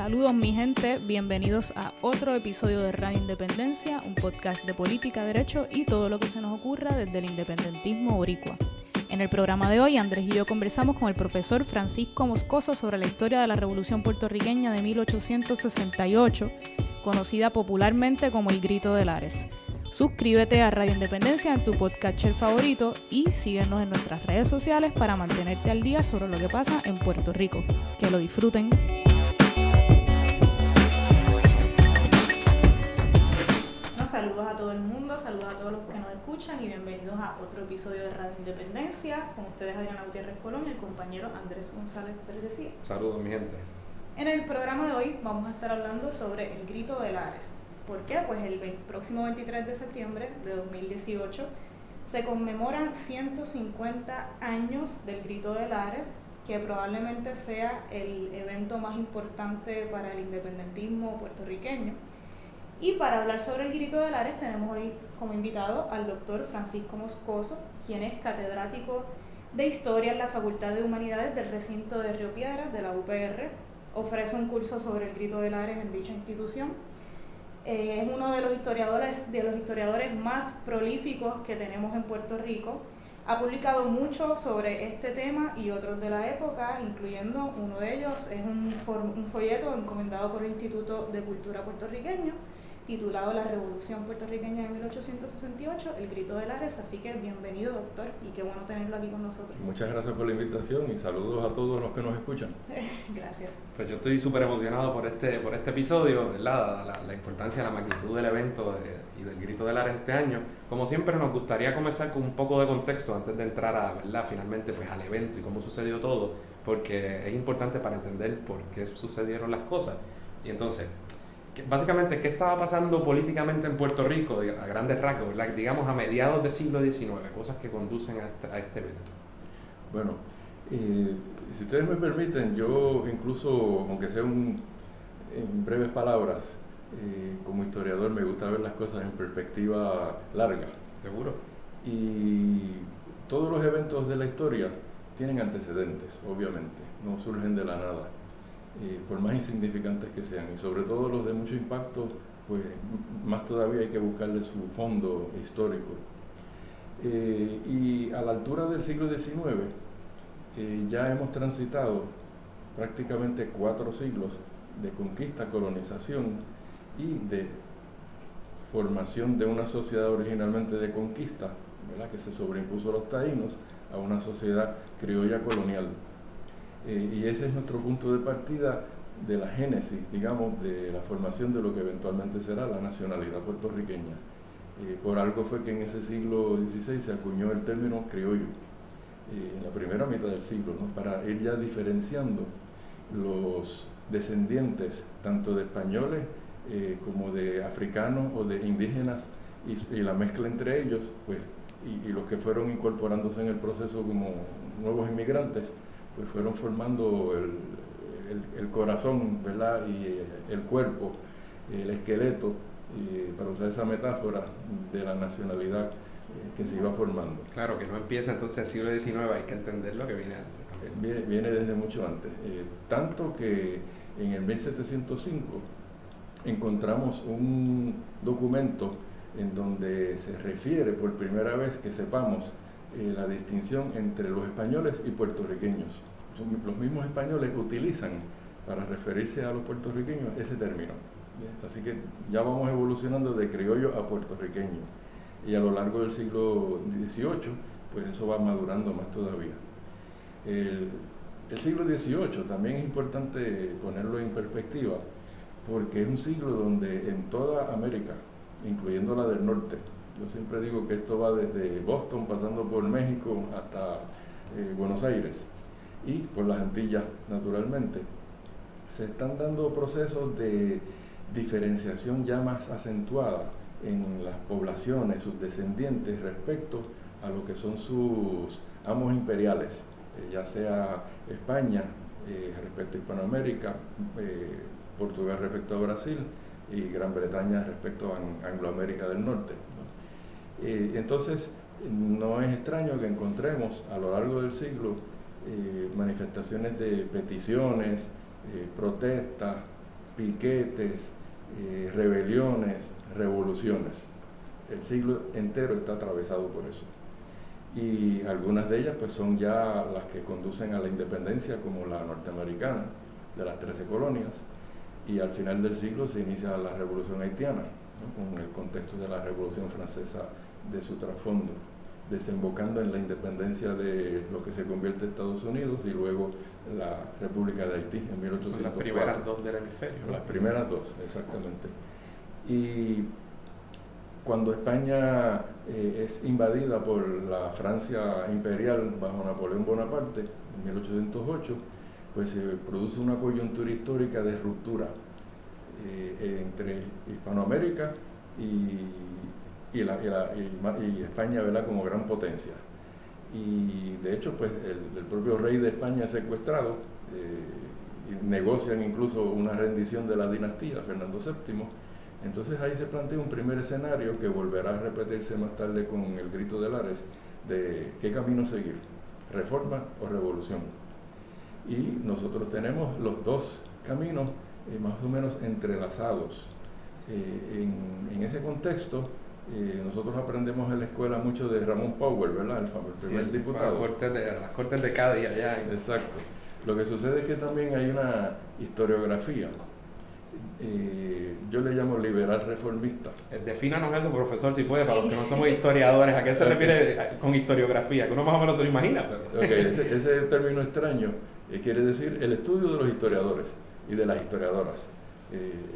Saludos mi gente, bienvenidos a otro episodio de Radio Independencia, un podcast de política, derecho y todo lo que se nos ocurra desde el independentismo boricua. En el programa de hoy, Andrés y yo conversamos con el profesor Francisco Moscoso sobre la historia de la Revolución puertorriqueña de 1868, conocida popularmente como el Grito de Lares. Suscríbete a Radio Independencia en tu podcatcher favorito y síguenos en nuestras redes sociales para mantenerte al día sobre lo que pasa en Puerto Rico. Que lo disfruten. Saludos a todo el mundo, saludos a todos los que nos escuchan y bienvenidos a otro episodio de Radio Independencia. Con ustedes Adriana Gutiérrez Colón y el compañero Andrés González Verdecía. Saludos mi gente. En el programa de hoy vamos a estar hablando sobre el Grito de Lares. ¿Por qué? Pues el próximo 23 de septiembre de 2018 se conmemoran 150 años del Grito de Lares, que probablemente sea el evento más importante para el independentismo puertorriqueño. Y para hablar sobre el Grito de Lares tenemos hoy como invitado al doctor Francisco Moscoso, quien es catedrático de Historia en la Facultad de Humanidades del recinto de Río Piedras de la UPR. Ofrece un curso sobre el Grito de Lares en dicha institución. Es uno de los historiadores más prolíficos que tenemos en Puerto Rico. Ha publicado mucho sobre este tema y otros de la época, incluyendo uno de ellos es un folleto encomendado por el Instituto de Cultura Puertorriqueño, titulado La Revolución Puertorriqueña de 1868, el Grito de Lares. Así que bienvenido, doctor, y qué bueno tenerlo aquí con nosotros. Muchas gracias por la invitación y saludos a todos los que nos escuchan. Gracias. Pues yo estoy súper emocionado por este episodio, ¿verdad? La importancia, la magnitud del evento y del Grito de Lares este año. Como siempre nos gustaría comenzar con un poco de contexto antes de entrar a, ¿verdad? Finalmente pues, al evento y cómo sucedió todo, porque es importante para entender por qué sucedieron las cosas. Y entonces, básicamente, ¿qué estaba pasando políticamente en Puerto Rico a grandes rasgos, ¿verdad? Digamos a mediados del siglo XIX, cosas que conducen a este evento? Bueno, si ustedes me permiten, yo incluso, aunque sea en breves palabras, como historiador me gusta ver las cosas en perspectiva larga. ¿Seguro? Y todos los eventos de la historia tienen antecedentes, obviamente, no surgen de la nada. Por más insignificantes que sean, y sobre todo los de mucho impacto, pues más todavía hay que buscarle su fondo histórico. Y a la altura del siglo XIX ya hemos transitado prácticamente 4 siglos de conquista, colonización y de formación de una sociedad originalmente de conquista, ¿verdad? Que se sobreimpuso a los taínos, a una sociedad criolla colonial. Y ese es nuestro punto de partida de la génesis, digamos, de la formación de lo que eventualmente será la nacionalidad puertorriqueña. Por algo fue que en ese siglo XVI se acuñó el término criollo, en la primera mitad del siglo, ¿no? Para ir ya diferenciando los descendientes tanto de españoles como de africanos o de indígenas y la mezcla entre ellos, pues, y los que fueron incorporándose en el proceso como nuevos inmigrantes, pues fueron formando el corazón, ¿verdad? Y el cuerpo, el esqueleto, para usar esa metáfora, de la nacionalidad que se iba formando. Claro, que no empieza entonces el siglo XIX, hay que entender lo que viene antes. Viene desde mucho antes. Tanto que en el 1705 encontramos un documento en donde se refiere por primera vez que sepamos la distinción entre los españoles y puertorriqueños. Los mismos españoles utilizan para referirse a los puertorriqueños ese término. Así que ya vamos evolucionando de criollo a puertorriqueño. Y a lo largo del siglo XVIII, pues eso va madurando más todavía. El siglo XVIII también es importante ponerlo en perspectiva, porque es un siglo donde en toda América, incluyendo la del norte, yo siempre digo que esto va desde Boston, pasando por México hasta Buenos Aires y por las Antillas, naturalmente, se están dando procesos de diferenciación ya más acentuada en las poblaciones, sus descendientes, respecto a lo que son sus amos imperiales, ya sea España respecto a Hispanoamérica, Portugal respecto a Brasil y Gran Bretaña respecto a Angloamérica del Norte, ¿no? Entonces, no es extraño que encontremos a lo largo del siglo manifestaciones de peticiones, protestas, piquetes, rebeliones, revoluciones. El siglo entero está atravesado por eso. Y algunas de ellas pues son ya las que conducen a la independencia, como la norteamericana, de las 13 colonias, y al final del siglo se inicia la Revolución Haitiana, ¿no? Con el contexto de la Revolución Francesa de su trasfondo, desembocando en la independencia de lo que se convierte en Estados Unidos y luego la República de Haití en 1804. Son las primeras dos del hemisferio, ¿no? Las primeras dos, exactamente. Y cuando España es invadida por la Francia imperial bajo Napoleón Bonaparte en 1808, pues se produce una coyuntura histórica de ruptura entre Hispanoamérica y España, ¿verdad?, como gran potencia. Y de hecho, pues el propio rey de España es secuestrado, y negocian incluso una rendición de la dinastía, Fernando VII. Entonces ahí se plantea un primer escenario que volverá a repetirse más tarde con el Grito de Lares, de qué camino seguir, reforma o revolución. Y nosotros tenemos los dos caminos más o menos entrelazados. En ese contexto, nosotros aprendemos en la escuela mucho de Ramón Powell, ¿verdad? El primer diputado. Las cortes de Cádiz allá. Exacto. Lo que sucede es que también hay una historiografía. Yo le llamo liberal reformista. Defínanos eso, profesor, si puede, para los que no somos historiadores. ¿A qué se refiere con historiografía? Que uno más o menos se lo imagina. Pero... Okay, ese término extraño quiere decir el estudio de los historiadores y de las historiadoras.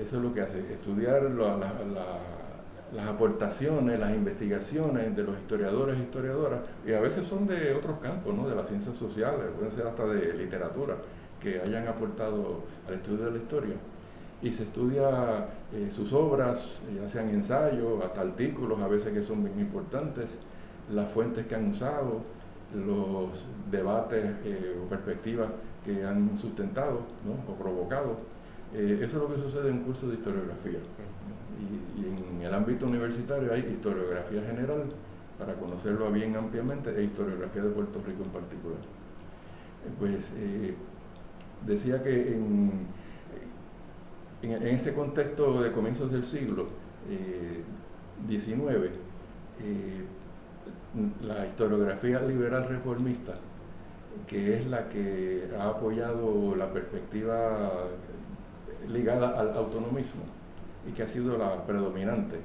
Eso es lo que hace, estudiar las aportaciones, las investigaciones de los historiadores e historiadoras, y a veces son de otros campos, ¿no?, de las ciencias sociales, pueden ser hasta de literatura, que hayan aportado al estudio de la historia. Y se estudia sus obras, ya sean ensayos, hasta artículos, a veces que son bien importantes, las fuentes que han usado, los debates o perspectivas que han sustentado, ¿no?, o provocado. Eso es lo que sucede en un curso de historiografía. Y en el ámbito universitario hay historiografía general, para conocerlo bien ampliamente, e historiografía de Puerto Rico en particular. Pues decía que en ese contexto de comienzos del siglo XIX, la historiografía liberal reformista, que es la que ha apoyado la perspectiva ligada al autonomismo y que ha sido la predominante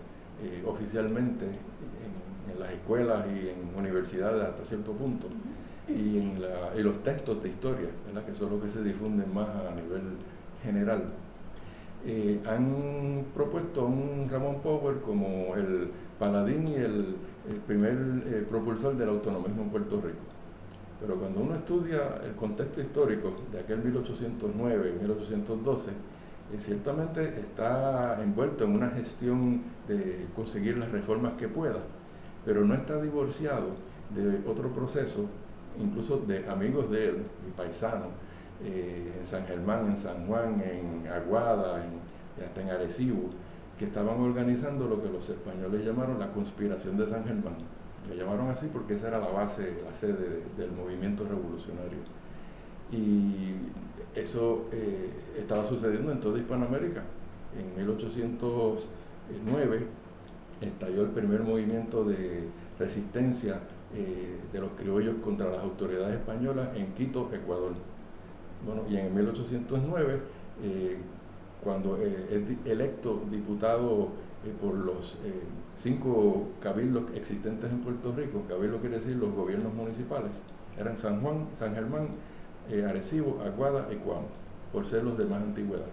oficialmente en las escuelas y en universidades hasta cierto punto, y en los textos de historia, ¿verdad?, que son los que se difunden más a nivel general. Han propuesto a un Ramón Powell como el paladín y el primer propulsor del autonomismo en Puerto Rico. Pero cuando uno estudia el contexto histórico de aquel 1809, 1812, ciertamente está envuelto en una gestión de conseguir las reformas que pueda, pero no está divorciado de otro proceso, incluso de amigos de él y paisanos, en San Germán, en San Juan, en Aguada, hasta en Arecibo, que estaban organizando lo que los españoles llamaron la conspiración de San Germán. Le llamaron así porque esa era la base, la sede del movimiento revolucionario. Y eso estaba sucediendo en toda Hispanoamérica. En 1809 estalló el primer movimiento de resistencia de los criollos contra las autoridades españolas en Quito, Ecuador. Bueno, y en 1809, cuando es electo diputado por los 5 cabildos existentes en Puerto Rico, cabildo quiere decir los gobiernos municipales, eran San Juan, San Germán, Arecibo, Aguada y Cuamo, por ser los de más antigüedad.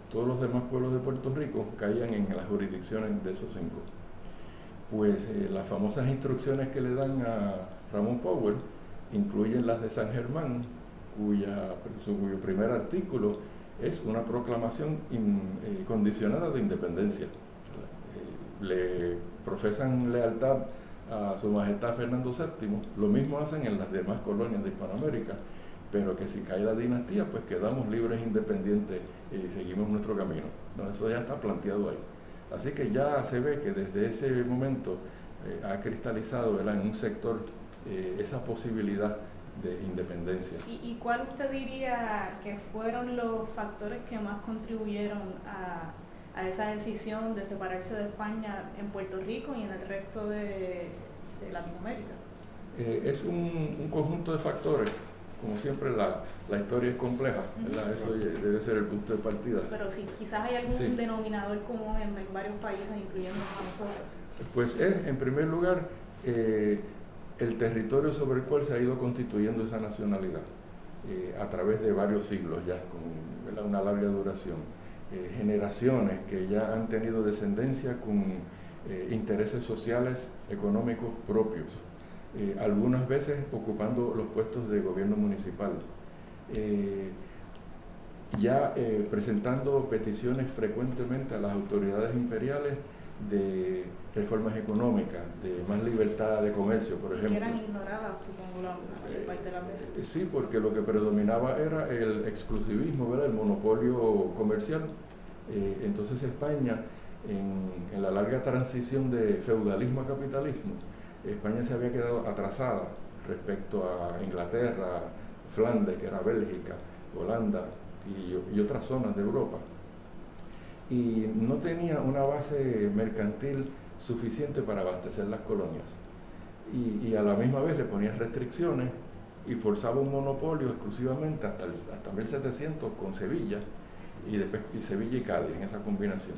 Todos los demás pueblos de Puerto Rico caían en las jurisdicciones de esos 5. Pues las famosas instrucciones que le dan a Ramón Powell incluyen las de San Germán, cuyo primer artículo es una proclamación condicionada de independencia. Le profesan lealtad a su majestad Fernando VII, lo mismo hacen en las demás colonias de Hispanoamérica, pero que si cae la dinastía, pues quedamos libres, independientes y seguimos nuestro camino. No, eso ya está planteado ahí. Así que ya se ve que desde ese momento ha cristalizado, ¿verdad?, en un sector esa posibilidad de independencia. ¿Y cuál usted diría que fueron los factores que más contribuyeron a esa decisión de separarse de España en Puerto Rico y en el resto de Latinoamérica? Es un conjunto de factores. Como siempre, la historia es compleja, ¿verdad? Eso debe ser el punto de partida. Pero sí, quizás hay algún denominador común en varios países, incluyendo a nosotros. Pues es, en primer lugar, el territorio sobre el cual se ha ido constituyendo esa nacionalidad a través de varios siglos ya, con, ¿verdad?, una larga duración. Generaciones que ya han tenido descendencia con intereses sociales, económicos propios. Algunas veces ocupando los puestos de gobierno municipal, presentando peticiones frecuentemente a las autoridades imperiales de reformas económicas, de más libertad de comercio, por ejemplo. Que eran ignoradas, supongo, la mayor parte de las veces. Sí, porque lo que predominaba era el exclusivismo, ¿verdad?, el monopolio comercial. Entonces España, en la larga transición de feudalismo a capitalismo, España se había quedado atrasada respecto a Inglaterra, Flandes, que era Bélgica, Holanda y otras zonas de Europa. Y no tenía una base mercantil suficiente para abastecer las colonias. Y a la misma vez le ponía restricciones y forzaba un monopolio exclusivamente hasta 1700 con Sevilla y después Sevilla y Cádiz en esa combinación.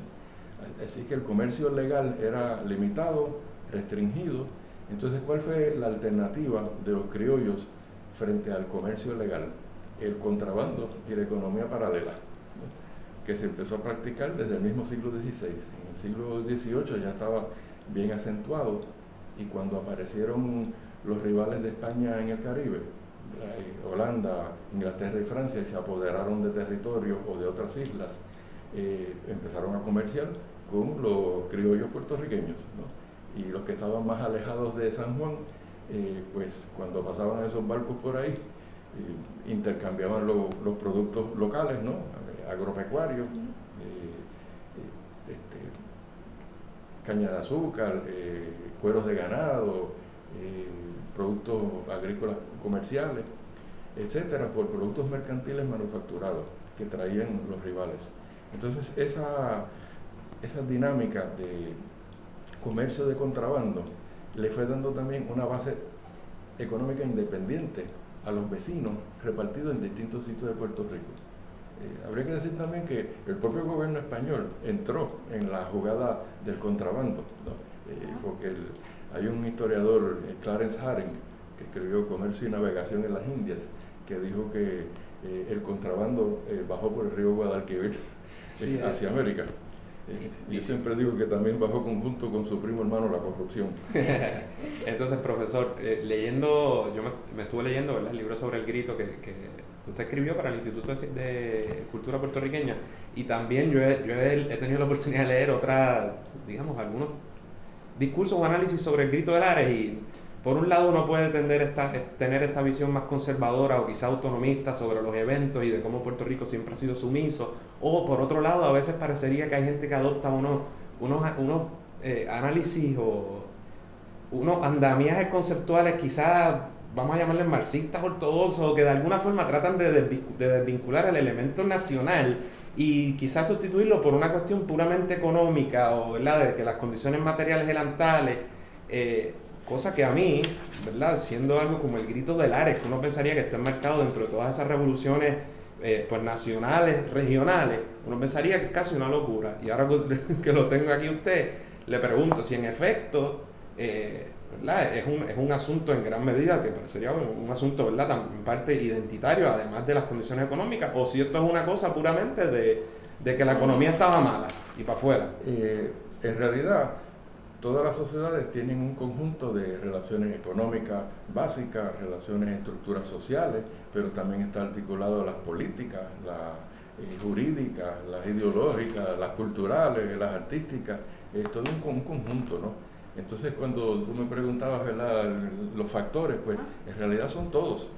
Así que el comercio legal era limitado, restringido. Entonces, ¿cuál fue la alternativa de los criollos frente al comercio legal? El contrabando y la economía paralela, ¿no?, que se empezó a practicar desde el mismo siglo XVI. En el siglo XVIII ya estaba bien acentuado, y cuando aparecieron los rivales de España en el Caribe, Holanda, Inglaterra y Francia, y se apoderaron de territorios o de otras islas, empezaron a comerciar con los criollos puertorriqueños, ¿no? Y los que estaban más alejados de San Juan, pues cuando pasaban esos barcos por ahí, intercambiaban los productos locales, ¿no?, agropecuarios, caña de azúcar, cueros de ganado, productos agrícolas comerciales, etcétera, por productos mercantiles manufacturados que traían los rivales. Entonces esa dinámica de comercio de contrabando le fue dando también una base económica independiente a los vecinos repartidos en distintos sitios de Puerto Rico. Habría que decir también que el propio gobierno español entró en la jugada del contrabando, ¿no? Porque hay un historiador, Clarence Herring, que escribió Comercio y Navegación en las Indias, que dijo que el contrabando bajó por el río Guadalquivir hacia América. Yo siempre digo que también bajó conjunto con su primo hermano la corrupción. Entonces, profesor, yo me estuve leyendo, ¿verdad?, el libro sobre el grito que usted escribió para el Instituto de Cultura Puertorriqueña, y también yo he tenido la oportunidad de leer algunos discursos o análisis sobre el grito de Lares, y por un lado uno puede tener esta visión más conservadora o quizá autonomista sobre los eventos y de cómo Puerto Rico siempre ha sido sumiso, o por otro lado a veces parecería que hay gente que adopta unos análisis o unos andamiajes conceptuales quizás, vamos a llamarles marxistas ortodoxos, que de alguna forma tratan de desvincular el elemento nacional y quizás sustituirlo por una cuestión puramente económica, o, ¿verdad?, de que las condiciones materiales eran tales, cosa que a mí, ¿verdad?, siendo algo como el grito de Lares, que uno pensaría que está enmarcado dentro de todas esas revoluciones pues nacionales, regionales, uno pensaría que es casi una locura. Y ahora que lo tengo aquí usted, le pregunto si en efecto ¿verdad?, es un asunto en gran medida que parecería un asunto, ¿verdad?, en parte identitario, además de las condiciones económicas, o si esto es una cosa puramente de que la economía estaba mala y para afuera. En realidad, todas las sociedades tienen un conjunto de relaciones económicas básicas, relaciones estructuras sociales, pero también está articulado las políticas, las jurídicas, las ideológicas, las culturales, las artísticas, todo un conjunto, ¿no? Entonces, cuando tú me preguntabas, ¿verdad?, los factores, pues en realidad son todos.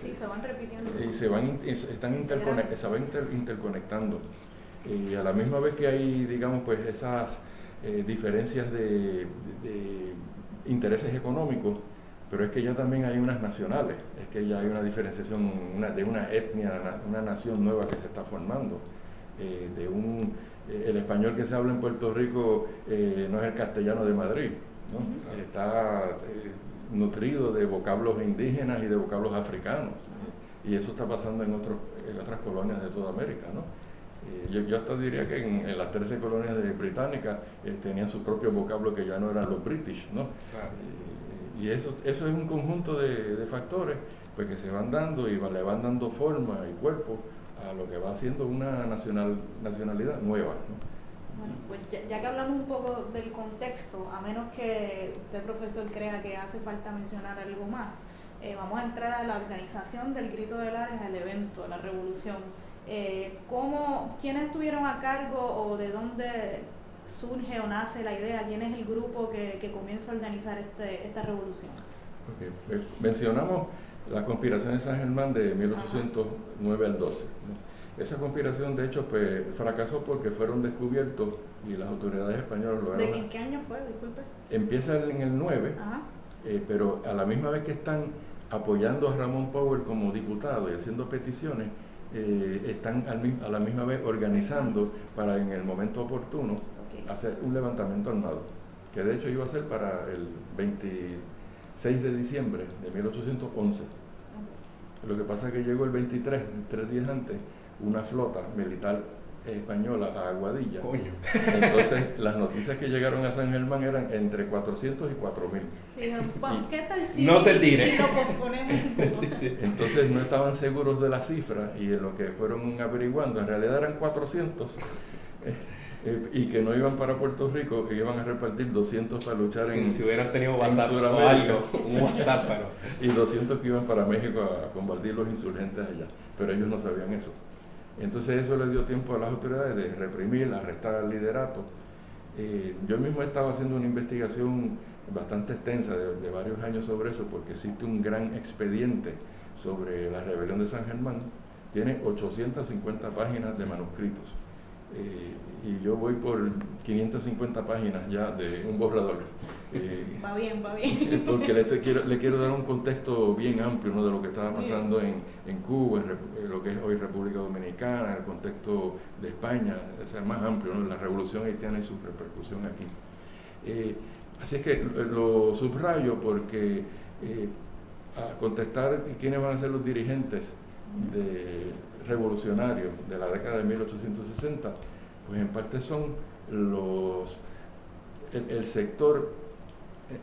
Sí, se van repitiendo. Y se van interconectando. Y a la misma vez que hay, digamos, pues esas diferencias de intereses económicos, pero es que ya también hay unas nacionales, es que ya hay una diferenciación de una etnia, una nación nueva que se está formando, el español que se habla en Puerto Rico no es el castellano de Madrid, ¿no? Está nutrido de vocablos indígenas y de vocablos africanos, y eso está pasando en otras colonias de toda América, ¿no? Yo hasta diría que en las 13 colonias británicas tenían su propio vocablo que ya no eran los british, ¿no? Claro. Y eso es un conjunto de factores pues, que se van dando y le van dando forma y cuerpo a lo que va siendo una nacionalidad nueva, ¿no? Bueno, pues ya que hablamos un poco del contexto, a menos que usted, profesor, crea que hace falta mencionar algo más, vamos a entrar a la organización del Grito de Lares, al evento, a la revolución. ¿Quiénes estuvieron a cargo o de dónde surge o nace la idea? ¿Quién es el grupo que comienza a organizar esta revolución? Okay. Mencionamos la conspiración de San Germán de 1809 al 12, ¿no? Esa conspiración, de hecho, pues fracasó porque fueron descubiertos y las autoridades españolas lo ¿De en qué año fue? Disculpe. Empieza en el 9, pero a la misma vez que están apoyando a Ramón Powell como diputado y haciendo peticiones, están a la misma vez organizando para en el momento oportuno hacer un levantamiento armado, que de hecho iba a ser para el 26 de diciembre de 1811. Lo que pasa es que llegó el 23, 3 días antes, una flota militar española a Aguadilla. Coño. Entonces las noticias que llegaron a San Germán eran entre 400 y 4000. Sí, ¿qué tal si, no te tires. Si lo componemos? Sí. Entonces no estaban seguros de la cifra y en lo que fueron averiguando, en realidad eran 400 y que no iban para Puerto Rico, que iban a repartir 200 para luchar en si hubieran tenido WhatsApp o algo, un WhatsApp, pero y 200 que iban para México a combatir los insurgentes allá, pero ellos no sabían eso. Entonces eso le dio tiempo a las autoridades de reprimir, arrestar al liderato. Yo mismo estaba haciendo una investigación bastante extensa de varios años sobre eso, porque existe un gran expediente sobre la rebelión de San Germán. Tiene 850 páginas de manuscritos. Y yo voy por 550 páginas ya de un borrador. Va bien. Porque le quiero dar un contexto bien amplio, ¿no? De lo que estaba pasando en Cuba, en lo que es hoy República Dominicana, el contexto de España, o sea, más amplio, ¿no? La revolución haitiana y su repercusión aquí. Así es que lo subrayo porque a contestar quiénes van a ser los dirigentes revolucionarios de la década de 1860, pues en parte son el sector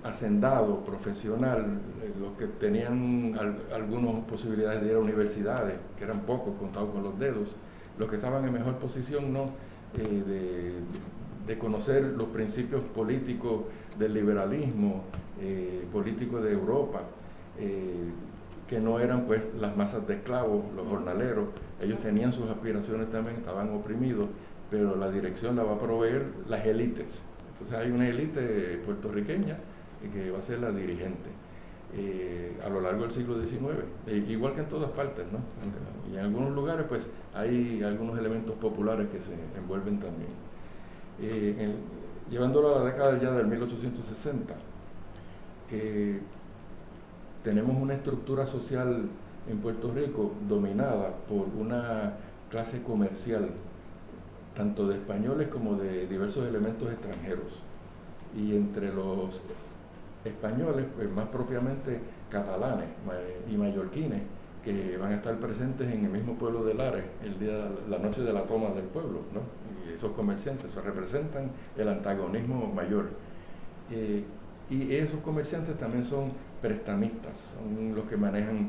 hacendado, profesional, los que tenían algunas posibilidades de ir a universidades, que eran pocos, contados con los dedos, los que estaban en mejor posición, ¿no? De conocer los principios políticos del liberalismo político de Europa, que no eran pues las masas de esclavos, los jornaleros. Ellos tenían sus aspiraciones también, estaban oprimidos, pero la dirección la va a proveer las élites. Entonces hay una élite puertorriqueña que va a ser la dirigente a lo largo del siglo XIX, igual que en todas partes, ¿no? Y en algunos lugares pues hay algunos elementos populares que se envuelven también. Llevándolo a la década ya del 1860, tenemos una estructura social en Puerto Rico dominada por una clase comercial, tanto de españoles como de diversos elementos extranjeros. Y entre los españoles, pues más propiamente catalanes y mallorquines, que van a estar presentes en el mismo pueblo de Lares la noche de la toma del pueblo, ¿no? Y esos comerciantes representan el antagonismo mayor. Y esos comerciantes también son prestamistas, son los que manejan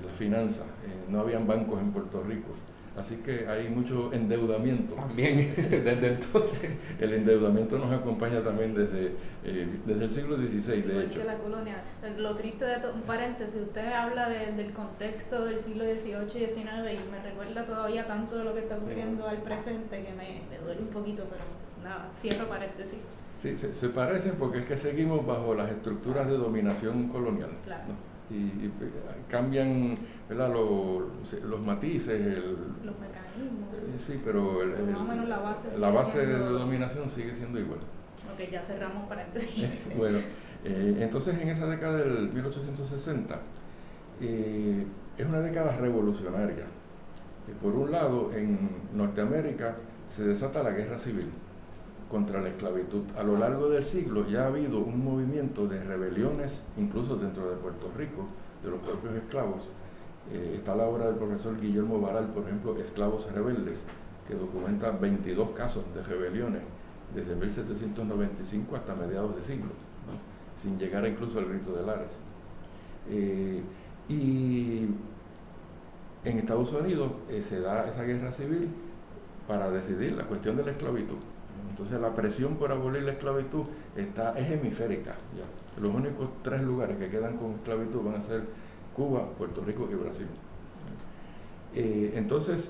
las finanzas. No habían bancos en Puerto Rico, así que hay mucho endeudamiento. También, desde entonces. El endeudamiento nos acompaña también desde el siglo XVI, de hecho. Que la colonia. Lo triste de todo, un paréntesis, usted habla del contexto del siglo XVIII y XIX y me recuerda todavía tanto de lo que está ocurriendo al presente que me duele un poquito, pero nada, cierro paréntesis. Sí, se parecen porque es que seguimos bajo las estructuras de dominación colonial, claro, ¿no? Y cambian, ¿verdad? los matices, los mecanismos. Sí, pero más o menos la base de dominación sigue siendo igual. Ok, ya cerramos paréntesis. Bueno, Entonces, en esa década del 1860, es una década revolucionaria. Por un lado, en Norteamérica se desata la guerra civil contra la esclavitud. A lo largo del siglo ya ha habido un movimiento de rebeliones, incluso dentro de Puerto Rico, de los propios esclavos. Está la obra del profesor Guillermo Baral, por ejemplo, Esclavos Rebeldes, que documenta 22 casos de rebeliones desde 1795 hasta mediados de siglo, ¿no? Sin llegar incluso al Grito de Lares. Y en Estados Unidos se da esa guerra civil para decidir la cuestión de la esclavitud. Entonces la presión por abolir la esclavitud es hemisférica. Ya. Los únicos 3 lugares que quedan con esclavitud van a ser Cuba, Puerto Rico y Brasil. Entonces,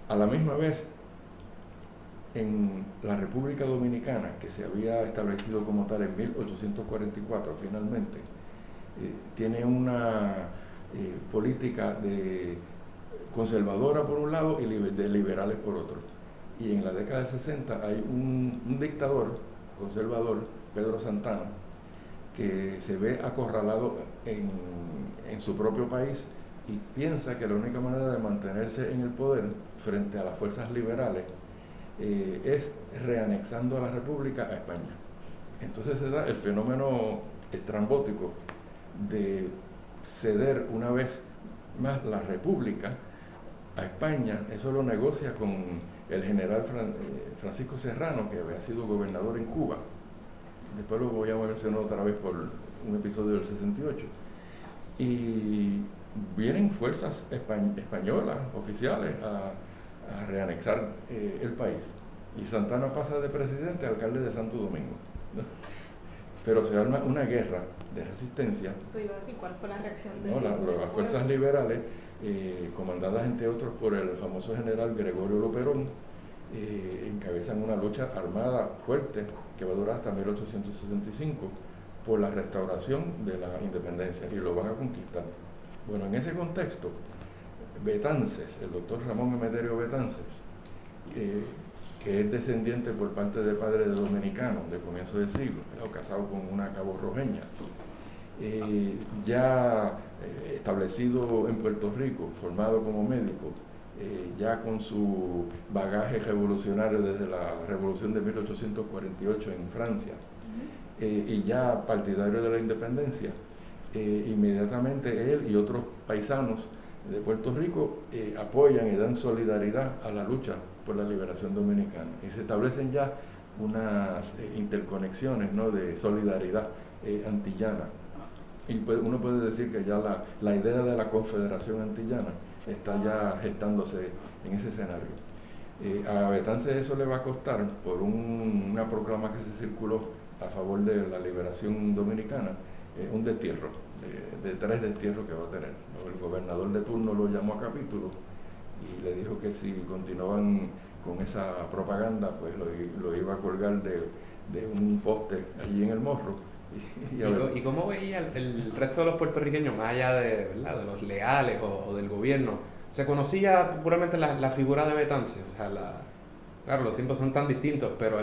a la misma vez, en la República Dominicana, que se había establecido como tal en 1844 finalmente, tiene una política conservadora por un lado y de liberales por otro. Y en la década del 60 hay un dictador conservador, Pedro Santana, que se ve acorralado en su propio país y piensa que la única manera de mantenerse en el poder frente a las fuerzas liberales es reanexando a la República a España. Entonces se da el fenómeno estrambótico de ceder una vez más la República a España. Eso lo negocia con el general Francisco Serrano, que había sido gobernador en Cuba. Después lo voy a mencionar otra vez por un episodio del 68. Y vienen fuerzas españolas, oficiales, a reanexar el país. Y Santana pasa de presidente a alcalde de Santo Domingo, ¿no? Pero se arma una guerra de resistencia. Eso iba a decir, ¿cuál fue la reacción de Las fuerzas liberales, comandadas entre otros por el famoso general Gregorio Loperón, encabezan una lucha armada fuerte que va a durar hasta 1865 por la restauración de la independencia, y lo van a conquistar. Bueno, en ese contexto, Betances, el doctor Ramón Emeterio Betances, que es descendiente por parte de padre de dominicano de comienzo del siglo, casado con una caborrojeña, ya establecido en Puerto Rico, formado como médico, ya con su bagaje revolucionario desde la Revolución de 1848 en Francia, y ya partidario de la independencia, inmediatamente él y otros paisanos de Puerto Rico apoyan y dan solidaridad a la lucha por la liberación dominicana, y se establecen ya unas interconexiones, ¿no?, de solidaridad antillana, y uno puede decir que ya la idea de la Confederación Antillana está ya gestándose en ese escenario. A Betances eso le va a costar, por una proclama que se circuló a favor de la liberación dominicana, un destierro, de 3 destierros que va a tener, ¿no? El gobernador de turno lo llamó a capítulo y le dijo que si continuaban con esa propaganda, pues lo iba a colgar de un poste allí en el Morro. ¿Y cómo veía el resto de los puertorriqueños, más allá de los leales o del gobierno? ¿Se conocía puramente la figura de Betances? O sea, claro, los tiempos son tan distintos, pero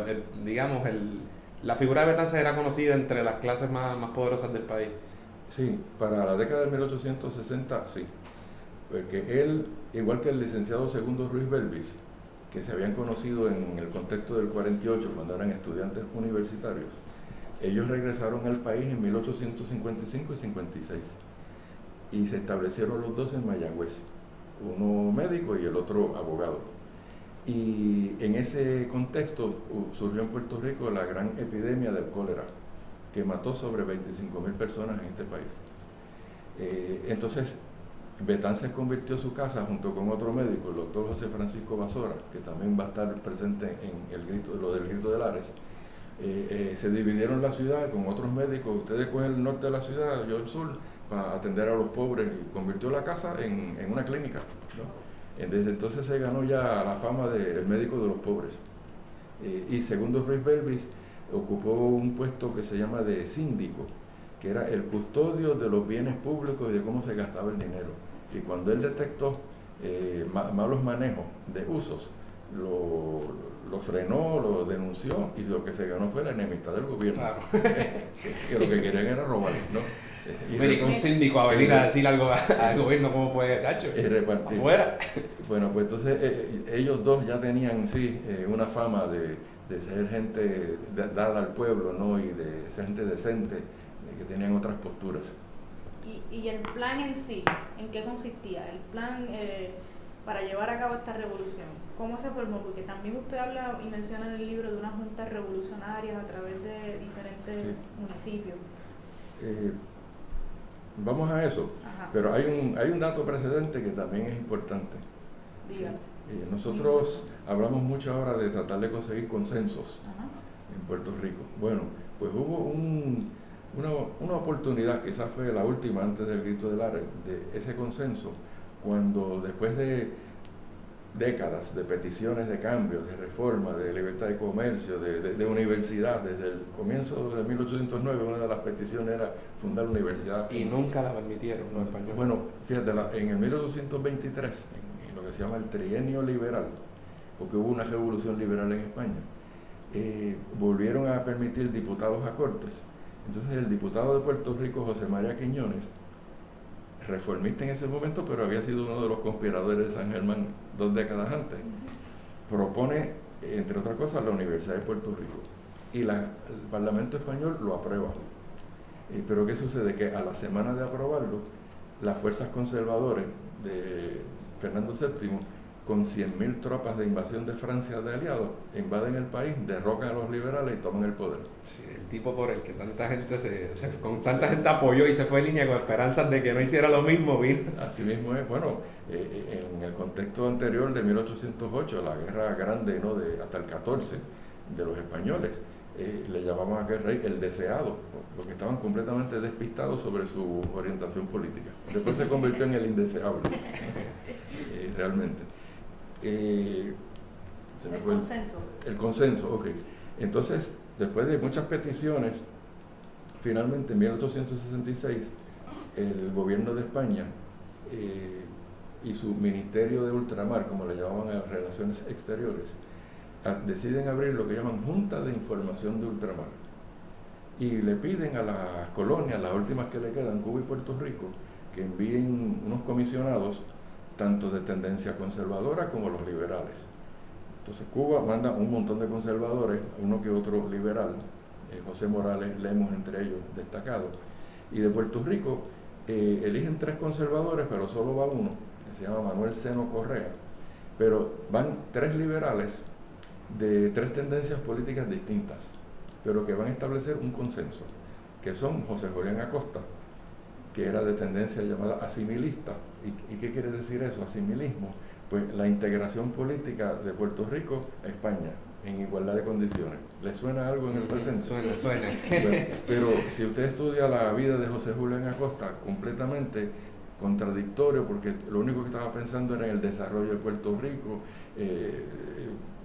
la figura de Betances era conocida entre las clases más poderosas del país. Sí, para la década de 1860, sí. Porque él, igual que el licenciado Segundo Ruiz Belvis, que se habían conocido en el contexto del 48, cuando eran estudiantes universitarios, ellos regresaron al país en 1855 y 56 y se establecieron los dos en Mayagüez, uno médico y el otro abogado. Y en ese contexto surgió en Puerto Rico la gran epidemia del cólera, que mató sobre 25,000 personas en este país. Entonces, Betances convirtió su casa junto con otro médico, el doctor José Francisco Basora, que también va a estar presente en lo del Grito de Lares. Se dividieron la ciudad con otros médicos. Ustedes cogen el norte de la ciudad, yo el sur, para atender a los pobres, y convirtió la casa en una clínica, ¿no? Desde entonces se ganó ya la fama del médico de los pobres. Y Segundo Ruiz Belvis ocupó un puesto que se llama de síndico, que era el custodio de los bienes públicos y de cómo se gastaba el dinero. Y cuando él detectó malos manejos de usos, lo frenó, lo denunció, y lo que se ganó fue la enemistad del gobierno. Claro. Que lo que querían era robar, ¿no? Y un síndico a venir a decir algo al gobierno, ¿cómo fue, cacho? Y repartir. Afuera. Bueno, pues entonces ellos dos ya tenían, sí, una fama de ser gente dada al pueblo, ¿no? Y de ser gente decente, que tenían otras posturas. ¿Y el plan en sí, en qué consistía? El plan para llevar a cabo esta revolución, ¿cómo se formó? Porque también usted habla y menciona en el libro de unas juntas revolucionarias a través de diferentes municipios. Vamos a eso. Ajá. Pero hay un dato precedente que también es importante. Diga. Nosotros hablamos mucho ahora de tratar de conseguir consensos. Ajá. En Puerto Rico. Bueno, pues hubo una oportunidad, quizás fue la última antes del Grito de Lares, de ese consenso, cuando después de décadas de peticiones de cambio, de reforma, de libertad de comercio, de universidad, desde el comienzo de 1809 una de las peticiones era fundar la universidad. Y nunca la permitieron los españoles. Bueno, fíjate, en el 1823, en lo que se llama el trienio liberal, porque hubo una revolución liberal en España, volvieron a permitir diputados a Cortes. Entonces el diputado de Puerto Rico, José María Quiñones, reformista en ese momento, pero había sido uno de los conspiradores de San Germán 2 décadas antes, propone, entre otras cosas, la Universidad de Puerto Rico. Y el Parlamento español lo aprueba. Pero ¿qué sucede? Que a la semana de aprobarlo, las fuerzas conservadoras de Fernando VII, con 100.000 tropas de invasión de Francia de aliados, invaden el país, derrocan a los liberales y toman el poder. Sí, el tipo por el que tanta gente gente apoyó y se fue en línea con esperanzas de que no hiciera lo mismo, vino. Así mismo es. Bueno, en el contexto anterior de 1808, la guerra grande, ¿no? Hasta el 14 de los españoles, le llamaban a aquel rey el deseado, porque estaban completamente despistados sobre su orientación política. Después se convirtió en el indeseable, realmente. El consenso. El consenso, ok. Entonces, después de muchas peticiones, finalmente en 1866, el gobierno de España y su Ministerio de Ultramar, como le llamaban a las Relaciones Exteriores, deciden abrir lo que llaman Junta de Información de Ultramar. Y le piden a las colonias, las últimas que le quedan, Cuba y Puerto Rico, que envíen unos comisionados tanto de tendencia conservadora como los liberales. Entonces Cuba manda un montón de conservadores, uno que otro liberal, José Morales Lemos entre ellos destacado, y de Puerto Rico eligen 3 conservadores, pero solo va uno, que se llama Manuel Seno Correa, pero van 3 liberales de 3 tendencias políticas distintas, pero que van a establecer un consenso, que son José Julián Acosta, que era de tendencia llamada asimilista. ¿Y qué quiere decir eso, asimilismo? Pues la integración política de Puerto Rico a España en igualdad de condiciones. ¿Le suena algo en el presente? Suena. Bueno, pero si usted estudia la vida de José Julián Acosta, completamente contradictorio, porque lo único que estaba pensando era en el desarrollo de Puerto Rico.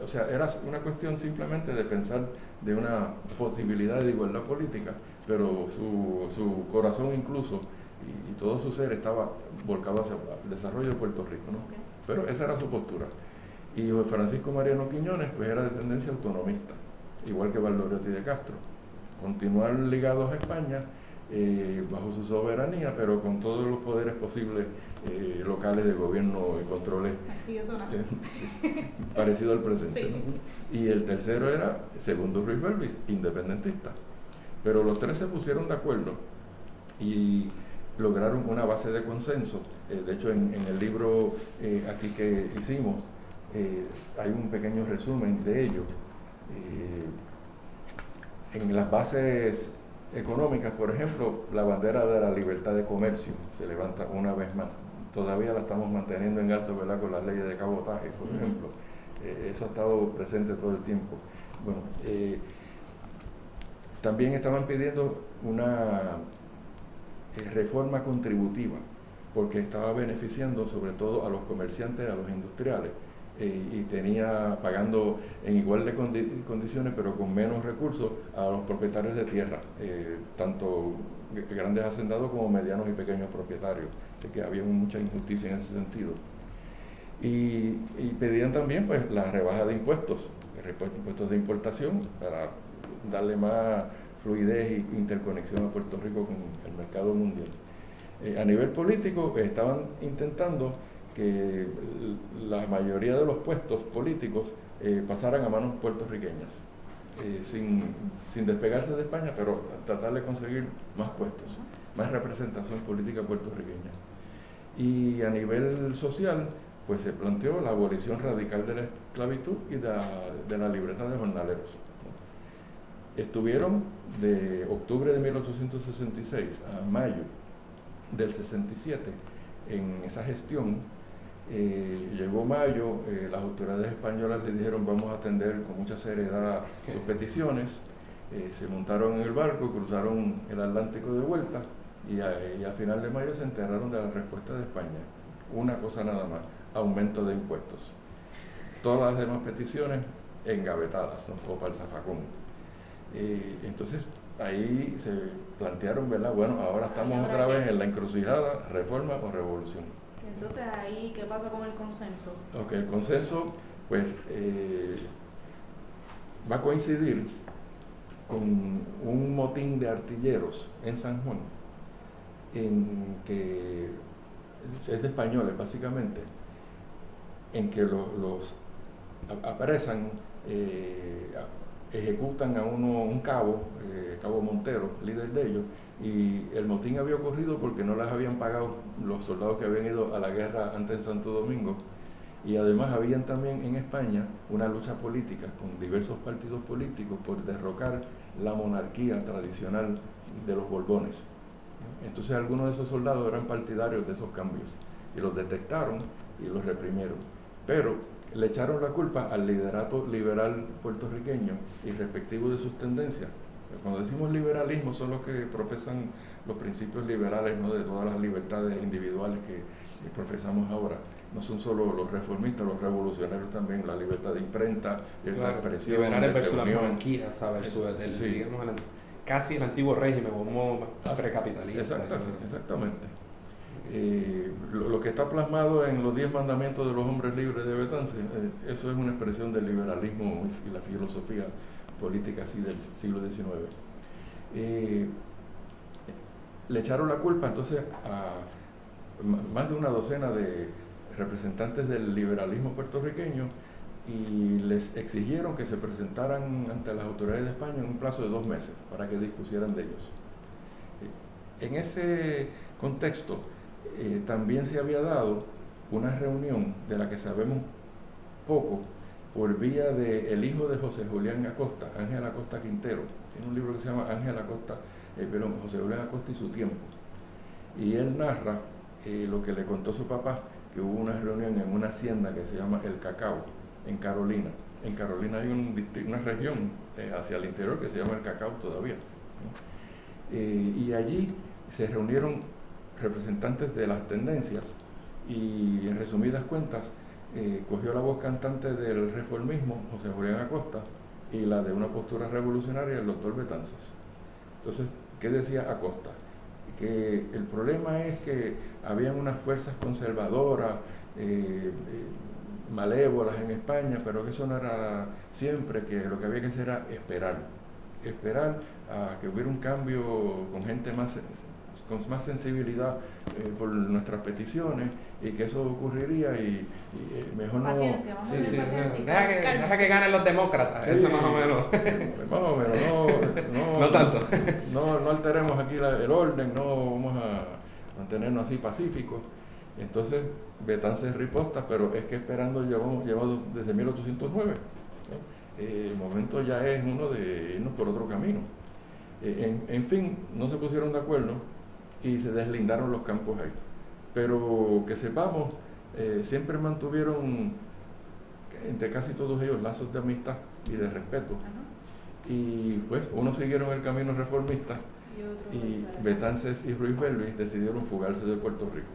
O sea, era una cuestión simplemente de pensar de una posibilidad de igualdad política, pero su corazón incluso y todo su ser estaba volcado hacia el desarrollo de Puerto Rico, ¿no? Okay. Pero esa era su postura. Y Francisco Mariano Quiñones pues era de tendencia autonomista, igual que Valdoriotti de Castro. Continuar ligados a España bajo su soberanía, pero con todos los poderes posibles locales de gobierno y controles. Así es una. Parecido al presente. Sí. ¿No? Y el tercero era Segundo Ruiz Belvis, independentista. Pero los 3 se pusieron de acuerdo y lograron una base de consenso. De hecho, en el libro aquí que hicimos, hay un pequeño resumen de ello. En las bases económicas, por ejemplo, la bandera de la libertad de comercio se levanta una vez más. Todavía la estamos manteniendo en alto, ¿verdad?, con las leyes de cabotaje, por ejemplo. Eso ha estado presente todo el tiempo. Bueno, también estaban pidiendo una reforma contributiva, porque estaba beneficiando sobre todo a los comerciantes, a los industriales, y tenía pagando en igual de condiciones, pero con menos recursos, a los propietarios de tierra, tanto grandes hacendados como medianos y pequeños propietarios. Así que había mucha injusticia en ese sentido. Y pedían también pues la rebaja de impuestos de importación para darle más fluidez e interconexión a Puerto Rico con el mercado mundial. A nivel político estaban intentando que la mayoría de los puestos políticos pasaran a manos puertorriqueñas, sin despegarse de España, pero tratar de conseguir más puestos, más representación política puertorriqueña. Y a nivel social, pues se planteó la abolición radical de la esclavitud y de la libertad de jornaleros. Estuvieron de octubre de 1866 a mayo del 67 en esa gestión. Llegó mayo, las autoridades españolas le dijeron vamos a atender con mucha seriedad sus peticiones, se montaron en el barco, cruzaron el Atlántico de vuelta y a final de mayo se enteraron de la respuesta de España. Una cosa nada más, aumento de impuestos. Todas las demás peticiones engavetadas, ¿no? O para el zafacón. Entonces ahí se plantearon, ¿verdad? Bueno, ahora estamos otra vez en la encrucijada, reforma o revolución. Entonces ahí, ¿qué pasa con el consenso? Ok, el consenso pues va a coincidir con un motín de artilleros en San Juan, en que es de españoles básicamente, en que los apresan, ejecutan a un cabo, Cabo Montero, líder de ellos, y el motín había ocurrido porque no les habían pagado los soldados que habían ido a la guerra antes en Santo Domingo, y además habían también en España una lucha política con diversos partidos políticos por derrocar la monarquía tradicional de los Borbones. Entonces algunos de esos soldados eran partidarios de esos cambios y los detectaron y los reprimieron, pero le echaron la culpa al liderato liberal puertorriqueño y respectivo de sus tendencias. Cuando decimos liberalismo son los que profesan los principios liberales, ¿no? De todas las libertades individuales que profesamos ahora. No son solo los reformistas, los revolucionarios también, la libertad de imprenta, libertad de expresión. Liberales versus la monarquía, ¿sabes? Sí. Digamos, casi el antiguo régimen como precapitalista. Exactamente. Lo que está plasmado en los 10 mandamientos de los hombres libres de Betances, eso es una expresión del liberalismo y la filosofía política así del siglo XIX. Le echaron la culpa entonces a más de una docena de representantes del liberalismo puertorriqueño y les exigieron que se presentaran ante las autoridades de España en un plazo de 2 meses para que dispusieran de ellos. En ese contexto también se había dado una reunión de la que sabemos poco por vía del hijo de José Julián Acosta, Ángel Acosta Quintero. Tiene un libro que se llama José Julián Acosta y su tiempo. Y él narra lo que le contó su papá, que hubo una reunión en una hacienda que se llama El Cacao, en Carolina. En Carolina hay una región hacia el interior que se llama El Cacao todavía, ¿no? Y allí se reunieron representantes de las tendencias y, en resumidas cuentas, cogió la voz cantante del reformismo, José Julián Acosta, y la de una postura revolucionaria, el doctor Betances. Entonces, ¿qué decía Acosta? Que el problema es que habían unas fuerzas conservadoras, malévolas en España, pero que eso no era siempre, que lo que había que hacer era esperar a que hubiera un cambio con gente con más sensibilidad por nuestras peticiones, y que eso ocurriría y mejor no... Paciencia, vamos a ver paciencia. Deja que ganen los demócratas, eso más o menos. Más o menos, no tanto. No alteremos aquí el orden, no vamos a mantenernos así pacíficos. Entonces Betances riposta, pero es que esperando llevamos desde 1809, ¿no? El momento ya es uno de irnos por otro camino. En fin, no se pusieron de acuerdo y se deslindaron los campos ahí. Pero que sepamos, siempre mantuvieron entre casi todos ellos lazos de amistad y de respeto. Y pues unos siguieron el camino reformista y Betances y Ruiz Belvis decidieron fugarse de Puerto Rico.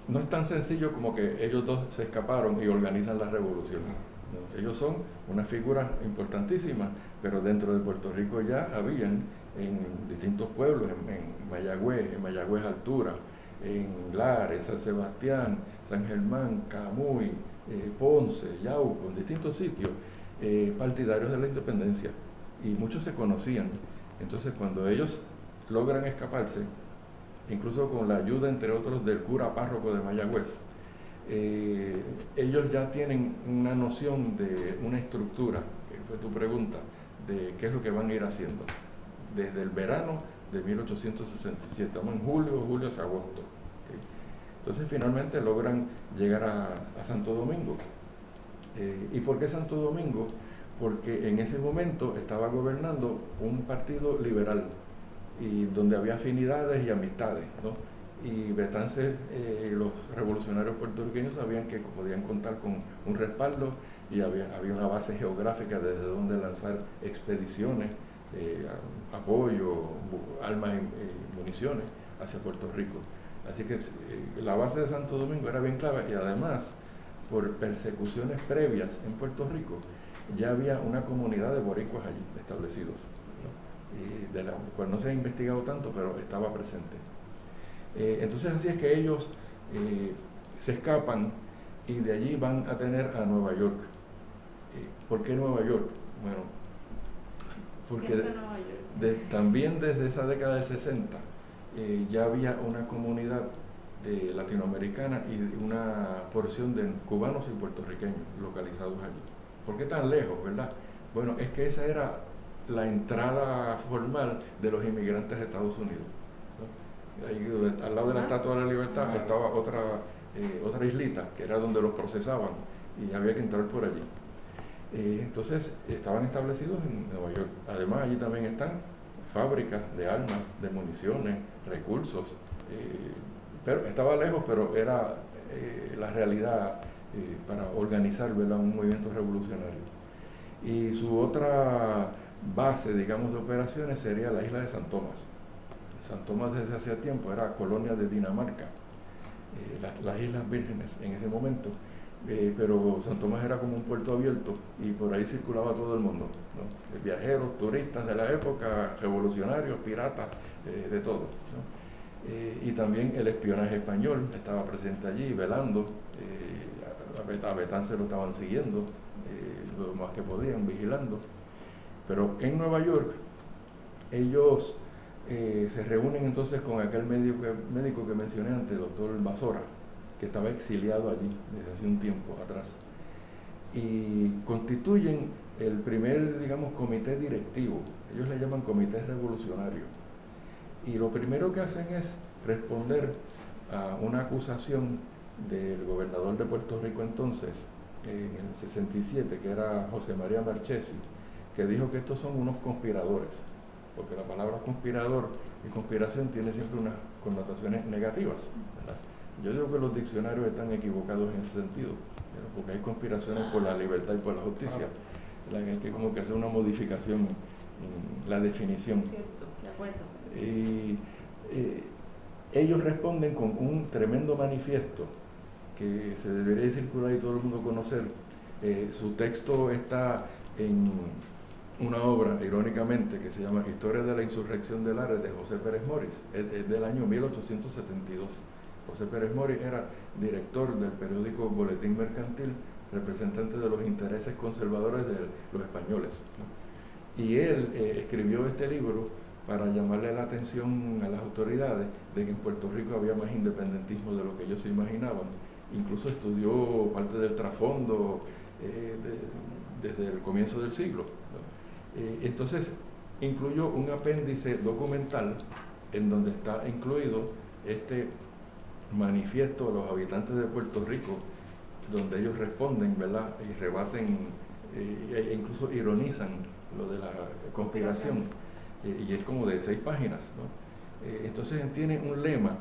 No es tan sencillo como que ellos dos se escaparon y organizan la revolución. Ellos son una figura importantísima, pero dentro de Puerto Rico ya habían en distintos pueblos, en Mayagüez Altura, en Lares, San Sebastián, San Germán, Camuy, Ponce, Yauco, en distintos sitios, partidarios de la independencia, y muchos se conocían. Entonces, cuando ellos logran escaparse, incluso con la ayuda, entre otros, del cura párroco de Mayagüez, ellos ya tienen una noción de una estructura, que fue tu pregunta, de qué es lo que van a ir haciendo desde el verano de 1867. Estamos en julio hacia agosto. ¿Okay? Entonces finalmente logran llegar a Santo Domingo. ¿Y por qué Santo Domingo? Porque en ese momento estaba gobernando un partido liberal, y donde había afinidades y amistades, ¿no? Y Betances, los revolucionarios puertorriqueños sabían que podían contar con un respaldo, y había una base geográfica desde donde lanzar expediciones, apoyo, armas y municiones hacia Puerto Rico. Así que la base de Santo Domingo era bien clave, y además, por persecuciones previas en Puerto Rico, ya había una comunidad de boricuas allí establecidos, ¿no? Y de la cual no se ha investigado tanto, pero estaba presente. Entonces así es que ellos se escapan, y de allí van a tener a Nueva York. ¿Por qué Nueva York? Bueno, porque también desde esa década del 60 ya había una comunidad latinoamericana y una porción de cubanos y puertorriqueños localizados allí. ¿Por qué tan lejos, verdad? Bueno, es que esa era la entrada formal de los inmigrantes a Estados Unidos, ¿no? Ahí, al lado de la Estatua de la Libertad, estaba otra islita, que era donde los procesaban, y había que entrar por allí. Entonces estaban establecidos en Nueva York. Además, allí también están fábricas de armas, de municiones, recursos, pero estaba lejos, pero era la realidad para organizar, ¿verdad?, un movimiento revolucionario. Y su otra base, digamos, de operaciones sería la isla de San Tomás. San Tomás desde hacía tiempo era colonia de Dinamarca, las Islas Vírgenes en ese momento, pero San Tomás era como un puerto abierto, y por ahí circulaba todo el mundo, ¿no? Viajeros, turistas de la época, revolucionarios, piratas, de todo, ¿no? Y también el espionaje español estaba presente allí, velando. A Betances lo estaban siguiendo, lo más que podían, vigilando. Pero en Nueva York ellos se reúnen entonces con aquel médico que mencioné antes, doctor Basora, que estaba exiliado allí desde hace un tiempo atrás, y constituyen el primer, digamos, comité directivo. Ellos le llaman comité revolucionario, y lo primero que hacen es responder a una acusación del gobernador de Puerto Rico entonces, en el 67, que era José María Marchesi, que dijo que estos son unos conspiradores, porque la palabra conspirador y conspiración tiene siempre unas connotaciones negativas, ¿verdad? Yo digo que los diccionarios están equivocados en ese sentido, ¿verdad? Porque hay conspiraciones por la libertad y por la justicia. Hay que como que hacer una modificación en la definición. Cierto, de acuerdo. Y ellos responden con un tremendo manifiesto que se debería circular y todo el mundo conocer. Su texto está en una obra, irónicamente, que se llama Historia de la Insurrección de Lares, de José Pérez Moris. Es del año 1872. José Pérez Moris era director del periódico Boletín Mercantil, representante de los intereses conservadores de los españoles, ¿no? Y él escribió este libro para llamarle la atención a las autoridades de que en Puerto Rico había más independentismo de lo que ellos se imaginaban. Incluso estudió parte del trasfondo desde el comienzo del siglo, ¿no? Entonces incluyó un apéndice documental en donde está incluido este manifiesto a los habitantes de Puerto Rico, donde ellos responden, ¿verdad?, y rebaten e incluso ironizan lo de la conspiración, y es como de 6 páginas, ¿no? Entonces tiene un lema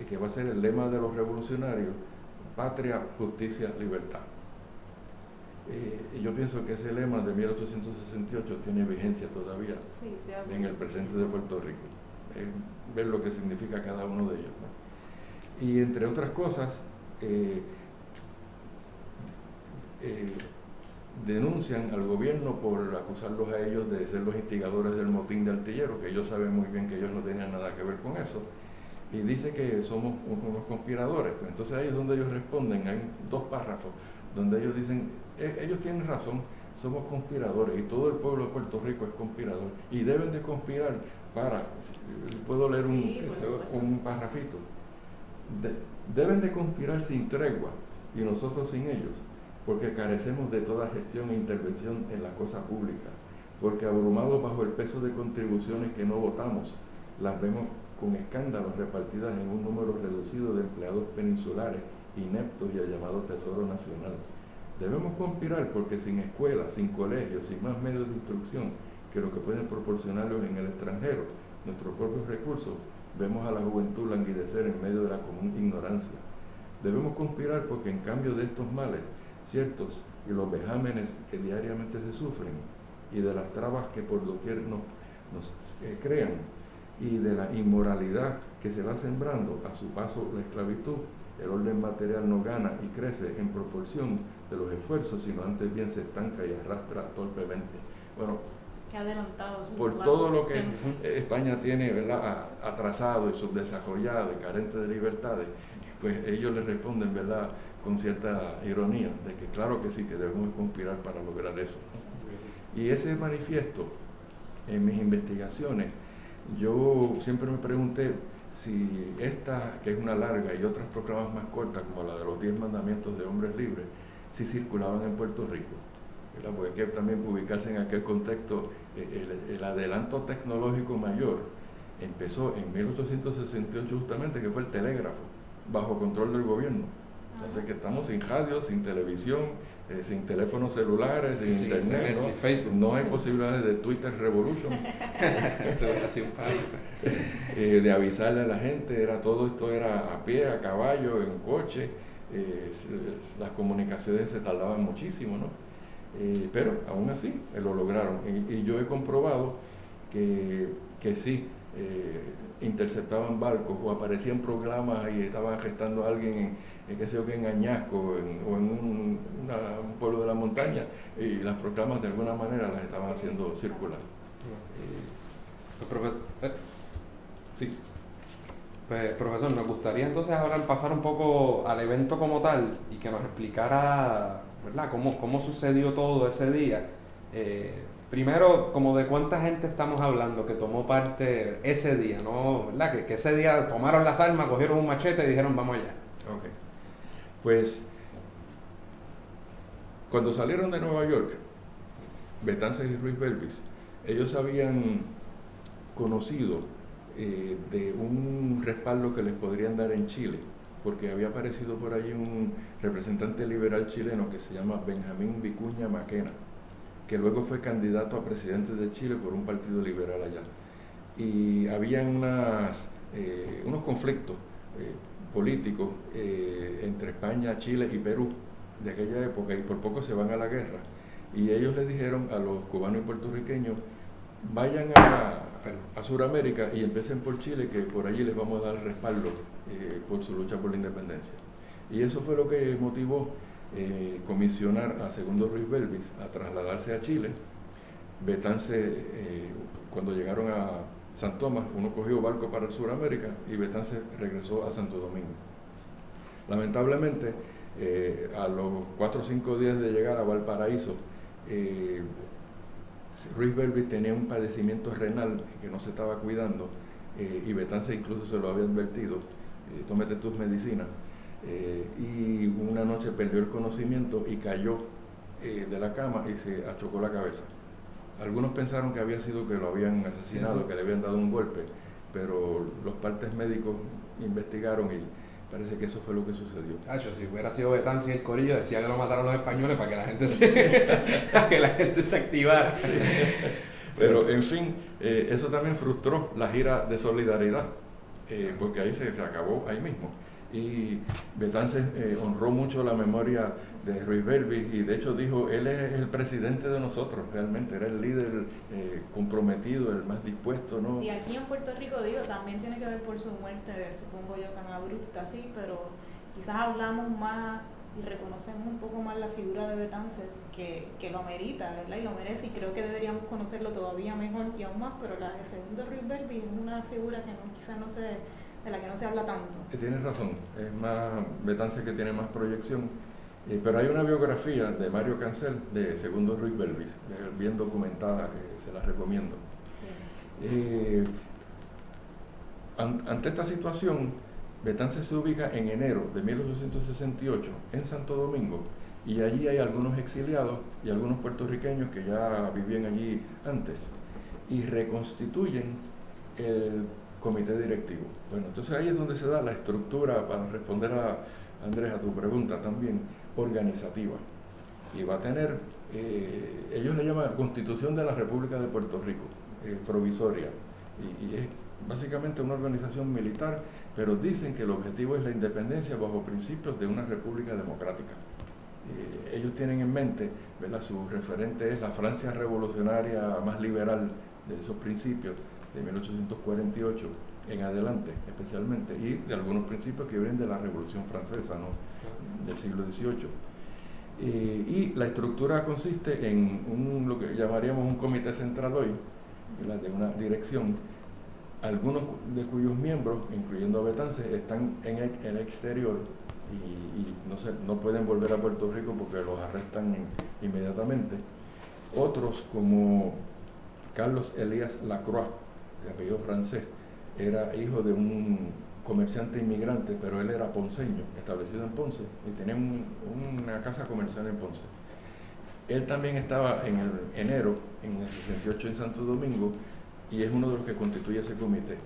que va a ser el lema de los revolucionarios: patria, justicia, libertad. Y yo pienso que ese lema de 1868 tiene vigencia todavía, sí, en el presente de Puerto Rico. Ver lo que significa cada uno de ellos, ¿no? Y entre otras cosas, denuncian al gobierno por acusarlos a ellos de ser los instigadores del motín de Artilleros, que ellos saben muy bien que ellos no tenían nada que ver con eso, y dice que somos unos conspiradores. Pues entonces ahí es donde ellos responden, hay 2 párrafos donde ellos dicen, ellos tienen razón, somos conspiradores y todo el pueblo de Puerto Rico es conspirador y deben de conspirar para, puedo leer un párrafito, deben de conspirar sin tregua y nosotros sin ellos, porque carecemos de toda gestión e intervención en la cosa pública, porque abrumados bajo el peso de contribuciones que no votamos, las vemos con escándalos repartidas en un número reducido de empleados peninsulares, ineptos y el llamado Tesoro Nacional. Debemos conspirar porque sin escuelas, sin colegios, sin más medios de instrucción que lo que pueden proporcionarlos en el extranjero, nuestros propios recursos, vemos a la juventud languidecer en medio de la común ignorancia. Debemos conspirar porque en cambio de estos males, ciertos y los vejámenes que diariamente se sufren, y de las trabas que por doquier nos crean, y de la inmoralidad que se va sembrando a su paso la esclavitud, el orden material no gana y crece en proporción de los esfuerzos, sino antes bien se estanca y arrastra torpemente. Bueno, qué adelantado, por todo lo que España tiene, ¿verdad?, atrasado y subdesarrollado y carente de libertades, pues ellos le responden, ¿verdad?, con cierta ironía, de que claro que sí, que debemos conspirar para lograr eso. Y ese manifiesto, en mis investigaciones, yo siempre me pregunté si esta, que es una larga, y otras proclamas más cortas, como la de los 10 mandamientos de hombres libres, si circulaban en Puerto Rico, ¿verdad? Porque hay que también ubicarse en aquel contexto. El adelanto tecnológico mayor empezó en 1868 justamente, que fue el telégrafo, bajo control del gobierno. Así que estamos sin radio, sin televisión, sin teléfonos celulares, sin internet, ¿no? Facebook. No hay posibilidades de Twitter Revolution, de avisarle a la gente, todo esto era a pie, a caballo, en coche, las comunicaciones se tardaban muchísimo, ¿no? Pero aún así lo lograron, y yo he comprobado que sí, interceptaban barcos o aparecían programas y estaban arrestando a alguien en Añasco o en un pueblo de la montaña, y las proclamas de alguna manera las estaban haciendo circular. Sí. Pues, profesor, nos gustaría entonces ahora pasar un poco al evento como tal y que nos explicara, ¿verdad?, cómo sucedió todo ese día. Primero, como de cuánta gente estamos hablando que tomó parte ese día, ¿no? ¿Verdad? Que ese día tomaron las armas, cogieron un machete y dijeron vamos allá. Ok. Pues, cuando salieron de Nueva York, Betances y Ruiz Belvis, ellos habían conocido de un respaldo que les podrían dar en Chile, porque había aparecido por allí un representante liberal chileno que se llama Benjamín Vicuña Maquena, que luego fue candidato a presidente de Chile por un partido liberal allá. Y había unos conflictos políticos entre España, Chile y Perú de aquella época, y por poco se van a la guerra. Y ellos le dijeron a los cubanos y puertorriqueños, vayan a Sudamérica y empiecen por Chile, que por allí les vamos a dar respaldo por su lucha por la independencia. Y eso fue lo que motivó comisionar a Segundo Ruiz Belvis a trasladarse a Chile. Betances, cuando llegaron a San Tomás, uno cogió barco para el Sudamérica y Betances regresó a Santo Domingo. Lamentablemente, a los 4 o 5 días de llegar a Valparaíso, Ruiz Belvis tenía un padecimiento renal que no se estaba cuidando, y Betances incluso se lo había advertido, tómate tus medicinas, y una noche perdió el conocimiento y cayó de la cama y se achocó la cabeza. Algunos pensaron que había sido que lo habían asesinado, que le habían dado un golpe, pero los partes médicos investigaron y parece que eso fue lo que sucedió. Si hubiera sido Betances y el corillo, decía que lo mataron los españoles para que la gente se activara. Sí. Pero en fin, eso también frustró la gira de solidaridad, porque ahí se acabó ahí mismo. Y Betances honró mucho la memoria de Ruiz Belvis, y de hecho dijo, él es el presidente de nosotros, realmente era el líder comprometido, el más dispuesto, ¿no? Y aquí en Puerto Rico, también tiene que ver por su muerte, supongo yo, tan abrupta, sí, pero quizás hablamos más y reconocemos un poco más la figura de Betances, que lo amerita, ¿verdad? Y lo merece, y creo que deberíamos conocerlo todavía mejor y aún más, pero la de Segundo Ruiz Belvis es una figura que quizás no se de la que no se habla tanto. Tienes razón, es más Betances que tiene más proyección, pero hay una biografía de Mario Cancel de Segundo Ruiz Belvis, bien documentada, que se la recomiendo. Ante esta situación, Betances se ubica en enero de 1868 en Santo Domingo, y allí hay algunos exiliados y algunos puertorriqueños que ya vivían allí antes, y reconstituyen el comité directivo. Bueno, entonces ahí es donde se da la estructura, para responder a Andrés, a tu pregunta también, organizativa. Y va a tener, ellos le llaman Constitución de la República de Puerto Rico, provisoria, y es básicamente una organización militar, pero dicen que el objetivo es la independencia bajo principios de una república democrática. Ellos tienen en mente, ¿verdad?, su referente es la Francia revolucionaria más liberal de esos principios, de 1848 en adelante especialmente, y de algunos principios que vienen de la Revolución Francesa, ¿no?, del siglo XVIII. Y la estructura consiste en lo que llamaríamos un comité central hoy, ¿verdad?, de una dirección, algunos de cuyos miembros, incluyendo a Betances, están en el exterior y no pueden volver a Puerto Rico porque los arrestan inmediatamente. Otros, como Carlos Elías Lacroix, de apellido francés, era hijo de un comerciante inmigrante, pero él era ponceño, establecido en Ponce, y tenía una casa comercial en Ponce. Él también estaba en el enero, en el 68 en Santo Domingo, y es uno de los que constituye ese comité.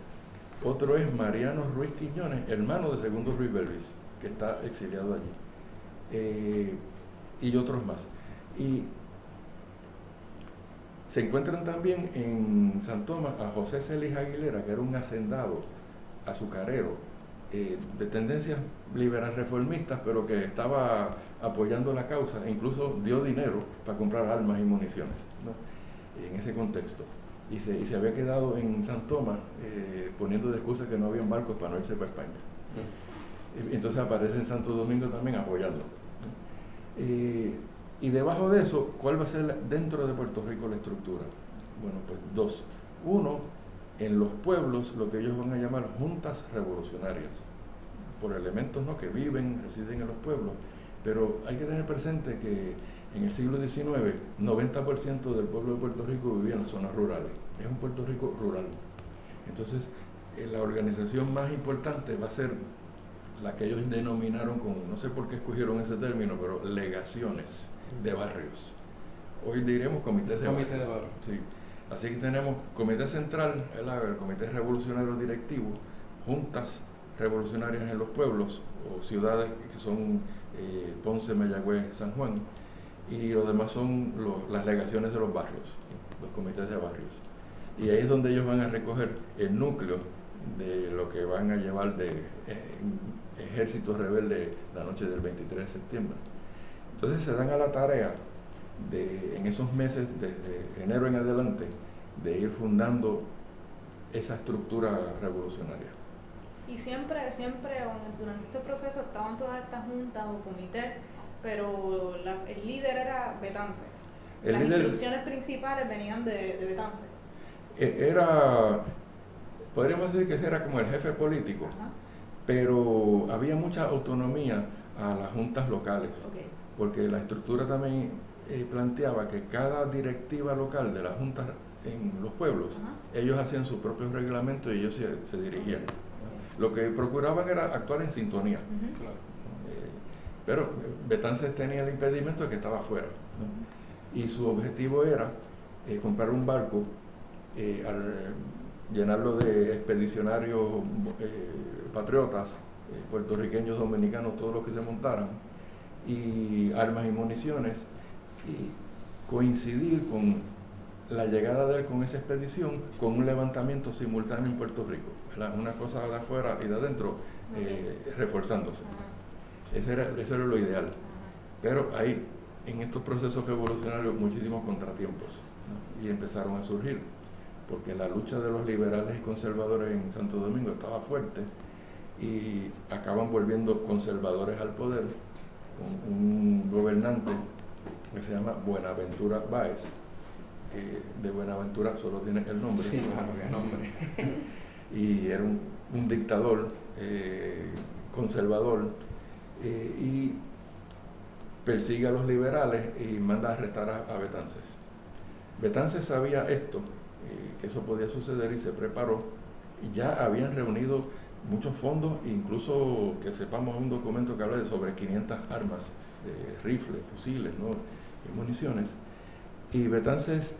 Otro es Mariano Ruiz Quiñones, hermano de Segundo Ruiz Belvis, que está exiliado allí, y otros más. Y se encuentran también en San Tomás a José Celis Aguilera, que era un hacendado azucarero, de tendencias liberal reformistas, pero que estaba apoyando la causa e incluso dio dinero para comprar armas y municiones, ¿no?, en ese contexto. Y se había quedado en San Tomás poniendo de excusa que no habían barcos para no irse para España. Sí. Entonces aparece en Santo Domingo también apoyando, ¿no? Y debajo de eso, ¿cuál va a ser dentro de Puerto Rico la estructura? Bueno, pues dos. Uno, en los pueblos, lo que ellos van a llamar juntas revolucionarias, por elementos, ¿no?, que viven, residen en los pueblos, pero hay que tener presente que en el siglo XIX, 90% del pueblo de Puerto Rico vivía en las zonas rurales. Es un Puerto Rico rural. Entonces, la organización más importante va a ser la que ellos denominaron como, no sé por qué escogieron ese término, pero legaciones de barrios. Hoy diremos comités de barrios. Sí. Así que tenemos comité central, el comité revolucionario directivo, juntas revolucionarias en los pueblos o ciudades que son Ponce, Mayagüez, San Juan, y los demás son las legaciones de los barrios, los comités de barrios. Y ahí es donde ellos van a recoger el núcleo de lo que van a llevar de ejército rebelde la noche del 23 de septiembre. Entonces se dan a la tarea en esos meses, desde enero en adelante, de ir fundando esa estructura revolucionaria. Y siempre durante este proceso estaban todas estas juntas o comités, pero el líder era Betances. Las instrucciones principales venían de Betances. Podríamos decir que ese era como el jefe político. Ajá. Pero había mucha autonomía a las juntas locales, okay, porque la estructura también planteaba que cada directiva local de las juntas en los pueblos, ajá, ellos hacían sus propios reglamentos y ellos se dirigían. Okay. Lo que procuraban era actuar en sintonía. Uh-huh. Claro. Pero Betances tenía el impedimento de que estaba afuera, ¿no? Y su objetivo era comprar un barco, llenarlo de expedicionarios patriotas, puertorriqueños, dominicanos, todos los que se montaran, y armas y municiones, y coincidir con la llegada de él con esa expedición, con un levantamiento simultáneo en Puerto Rico, ¿verdad? Una cosa de afuera y de adentro, reforzándose. Eso era lo ideal. Pero hay en estos procesos revolucionarios muchísimos contratiempos, ¿no? Y empezaron a surgir, porque la lucha de los liberales y conservadores en Santo Domingo estaba fuerte y acaban volviendo conservadores al poder con un gobernante que se llama Buenaventura Báez, que de Buenaventura solo tiene el nombre. Sí, claro, el nombre. y era un dictador conservador, y persigue a los liberales y manda a arrestar a Betances. Betances sabía esto, que eso podía suceder, y se preparó, y ya habían reunido muchos fondos, incluso que sepamos un documento que habla de sobre 500 armas, rifles, fusiles, ¿no? Y municiones. Y Betances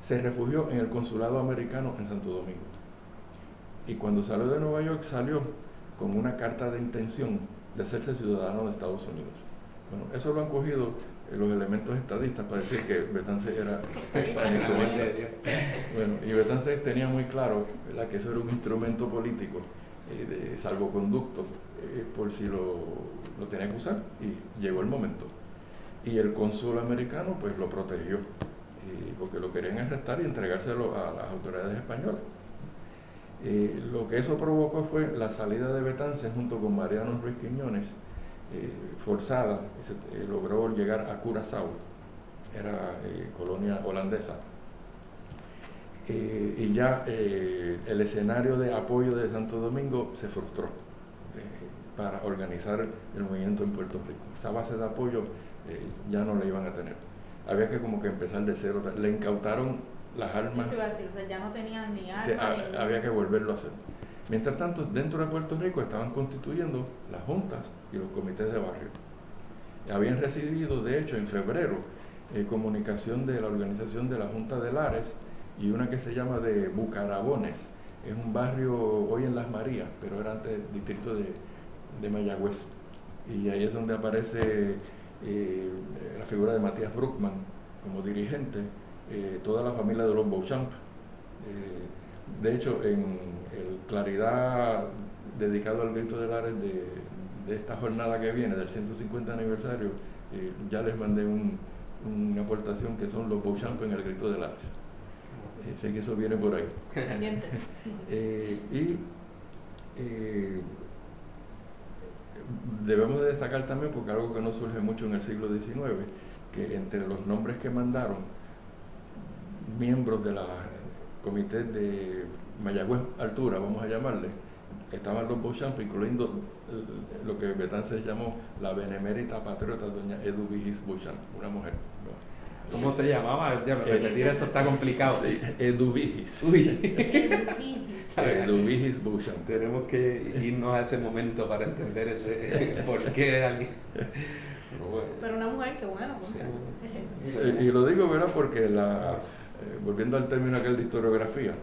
se refugió en el consulado americano en Santo Domingo. Y cuando salió de Nueva York, salió con una carta de intención de hacerse ciudadano de Estados Unidos. Bueno, eso lo han cogido los elementos estadistas para decir que Betances era españolista. Bueno, y Betances tenía muy claro, ¿verdad?, que eso era un instrumento político de salvoconducto, por si lo tenía que usar, y llegó el momento. Y el cónsul americano pues lo protegió, porque lo querían arrestar y entregárselo a las autoridades españolas. Lo que eso provocó fue la salida de Betances junto con Mariano Ruiz Quiñones, forzada, y logró llegar a Curazao, era colonia holandesa. Y ya el escenario de apoyo de Santo Domingo se frustró para organizar el movimiento en Puerto Rico. Esa base de apoyo ya no la iban a tener. Había que como que empezar de cero. Le incautaron las armas. Eso iba a decir, o sea, ya no tenían ni armas. Había que volverlo a hacer. Mientras tanto, dentro de Puerto Rico estaban constituyendo las juntas y los comités de barrio. Habían recibido, de hecho, en febrero, comunicación de la organización de la Junta de Lares y una que se llama de Bucarabones. Es un barrio hoy en Las Marías, pero era antes distrito de Mayagüez. Y ahí es donde aparece la figura de Matías Bruckman como dirigente, toda la familia de los Beauchamp. De hecho, en el Claridad dedicado al Grito de Lares de esta jornada que viene, del 150 aniversario, ya les mandé una aportación que son los Beauchamp en el Grito de Lares. Sé que eso viene por ahí. Debemos de destacar también, porque algo que no surge mucho en el siglo XIX, que entre los nombres que mandaron miembros de la comité de Mayagüez Altura, vamos a llamarle, estaban los Beauchamp, incluyendo lo que Betances llamó la benemérita patriota doña Edu Vigis Beauchamp, una mujer, ¿no? ¿Cómo se llamaba? Repetir eso está complicado. Sí, Edu Vigis. Edu Vigis Beauchamp. Tenemos que irnos a ese momento para entender ese por qué alguien. Pero una mujer que bueno. Sí. Y lo digo, ¿verdad? Porque volviendo al término aquel de historiografía,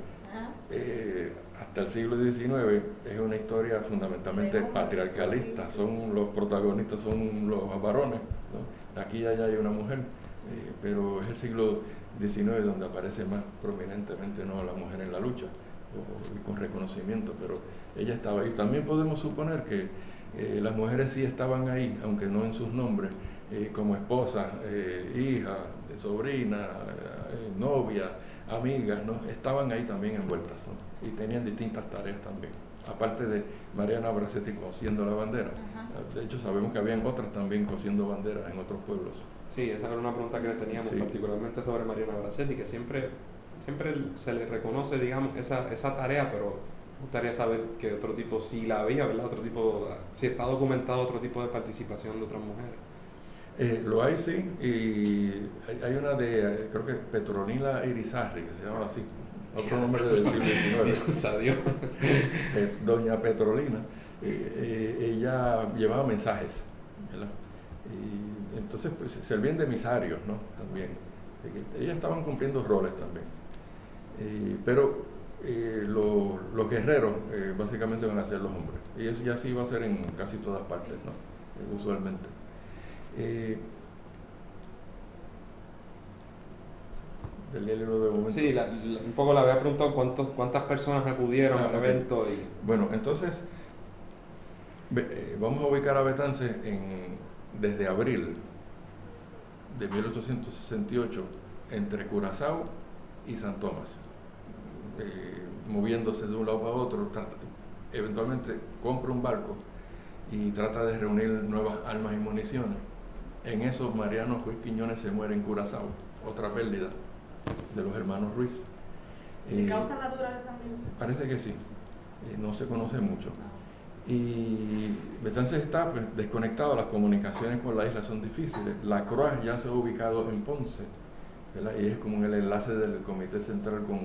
hasta el siglo XIX es una historia fundamentalmente patriarcalista. Son los protagonistas, son los varones, ¿no? Aquí y allá hay una mujer, pero es el siglo XIX donde aparece más prominentemente, ¿no?, la mujer en la lucha, y con reconocimiento, pero ella estaba ahí. También podemos suponer que las mujeres sí estaban ahí, aunque no en sus nombres, como esposa, hija, sobrina, novia, amigas, ¿no? Estaban ahí también envueltas, ¿no? Y tenían distintas tareas también, aparte de Mariana Bracetti cosiendo la bandera. De hecho, sabemos que habían otras también cosiendo banderas en otros pueblos. Sí, esa era una pregunta que le teníamos, sí, particularmente sobre Mariana Bracetti, que siempre se le reconoce, digamos, esa tarea, pero me gustaría saber que otro tipo, si la había, ¿verdad? Otro tipo, si está documentado otro tipo de participación de otras mujeres. Lo hay, sí, y hay una de, creo que Petronila Irizarry, que se llama así, otro nombre del siglo XIX. Dios. Doña Petrolina. Ella llevaba mensajes, ¿verdad? Y entonces pues servían de emisarios, ¿no? También. Ellas estaban cumpliendo roles también. Pero los guerreros básicamente van a ser los hombres. Y eso ya sí va a ser en casi todas partes, ¿no? Usualmente. Del libro de momento. Sí, un poco le había preguntado cuántas personas acudieron al evento. Bueno, entonces vamos a ubicar a Betances desde abril de 1868 entre Curazao y San Tomás, moviéndose de un lado para otro. Eventualmente compra un barco y trata de reunir nuevas armas y municiones. En eso Mariano Ruiz Quiñones se muere en Curazao, otra pérdida de los hermanos Ruiz. ¿Causas naturales también? Parece que sí, no se conoce mucho. Y Betances está pues, desconectado, las comunicaciones con la isla son difíciles. La Croix ya se ha ubicado en Ponce, ¿verdad? Y es como el enlace del Comité Central con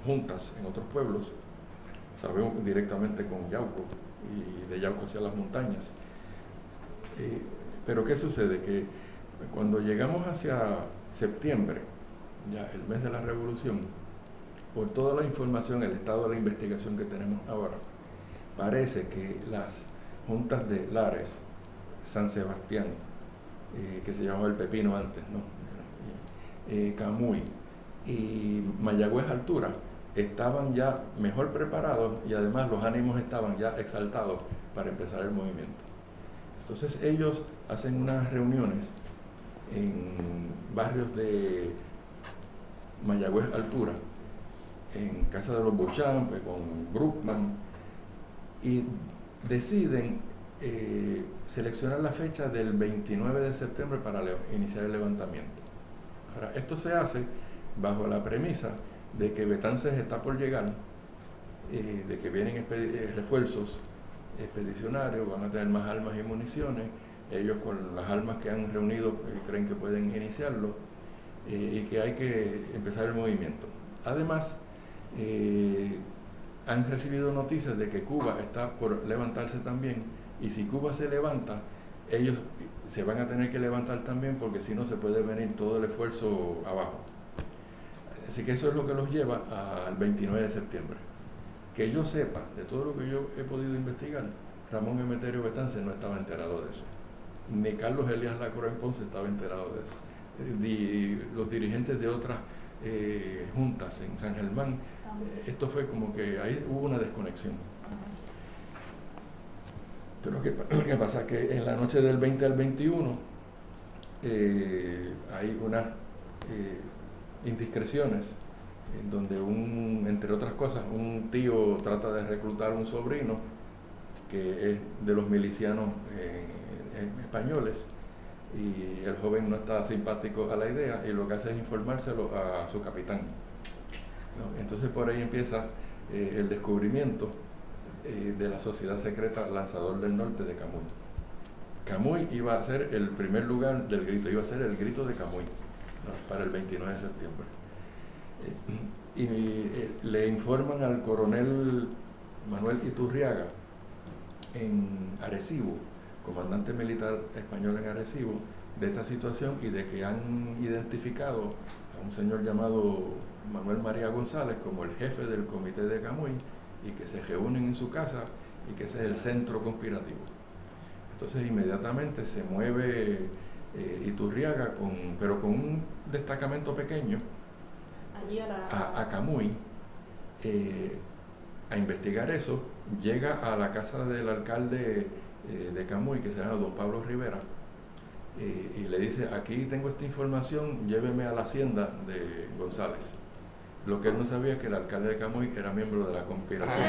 juntas en otros pueblos. Sabemos directamente con Yauco y de Yauco hacia las montañas. Pero ¿qué sucede? Que cuando llegamos hacia septiembre, ya el mes de la Revolución, por toda la información, el estado de la investigación que tenemos ahora, parece que las juntas de Lares, San Sebastián, que se llamaba el Pepino antes, ¿no? Camuy y Mayagüez Altura estaban ya mejor preparados y además los ánimos estaban ya exaltados para empezar el movimiento. Entonces ellos hacen unas reuniones en barrios de Mayagüez Altura, en casa de los Beauchamp, con Bruckman, y deciden seleccionar la fecha del 29 de septiembre para iniciar el levantamiento. Ahora, esto se hace bajo la premisa de que Betances está por llegar, de que vienen refuerzos expedicionarios, van a tener más armas y municiones, ellos con las armas que han reunido creen que pueden iniciarlo y que hay que empezar el movimiento. Además, han recibido noticias de que Cuba está por levantarse también, y si Cuba se levanta, ellos se van a tener que levantar también, porque si no se puede venir todo el esfuerzo abajo. Así que eso es lo que los lleva al 29 de septiembre. Que yo sepa, de todo lo que yo he podido investigar, Ramón Emeterio Betances no estaba enterado de eso. Ni Carlos Elías Lacroix en Ponce estaba enterado de eso. Los dirigentes de otras juntas en San Germán, esto fue como que ahí hubo una desconexión. Pero ¿qué pasa? Que en la noche del 20 al 21 hay unas indiscreciones en donde entre otras cosas, un tío trata de reclutar a un sobrino que es de los milicianos españoles, y el joven no está simpático a la idea y lo que hace es informárselo a su capitán, ¿no? Entonces por ahí empieza el descubrimiento de la sociedad secreta Lanzador del Norte de Camuy. Camuy iba a ser el primer lugar del grito, iba a ser el grito de Camuy, ¿no? Para el 29 de septiembre. Y le informan al coronel Manuel Iturriaga en Arecibo, comandante militar español en Arecibo, de esta situación y de que han identificado a un señor llamado Manuel María González como el jefe del comité de Camuy, y que se reúnen en su casa y que ese es el centro conspirativo. Entonces inmediatamente se mueve Iturriaga, pero con un destacamento pequeño, allí a Camuy, a investigar eso. Llega a la casa del alcalde de Camuy, que se llama don Pablo Rivera, y le dice: aquí tengo esta información, lléveme a la hacienda de González. Lo que él no sabía es que el alcalde de Camuy era miembro de la conspiración.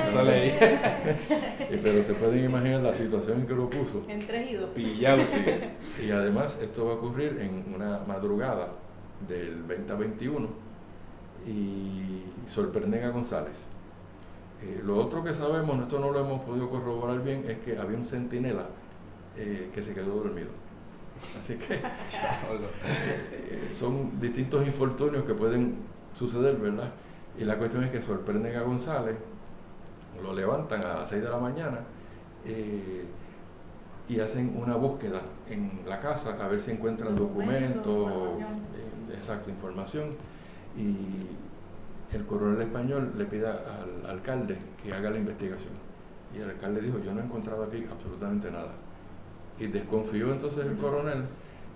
Pero se pueden imaginar la situación en que lo puso. Entregido. Pillado. Sí. Y además esto va a ocurrir en una madrugada del 20 a 21 y sorprenden a González. Lo otro que sabemos, esto no lo hemos podido corroborar bien, es que había un centinela que se quedó dormido. Así que son distintos infortunios que pueden suceder, ¿verdad? Y la cuestión es que sorprenden a González, lo levantan a las 6 de la mañana y hacen una búsqueda en la casa a ver si encuentran documentos, información, y el coronel español le pide al alcalde que haga la investigación, y el alcalde dijo: yo no he encontrado aquí absolutamente nada, y desconfió entonces el coronel,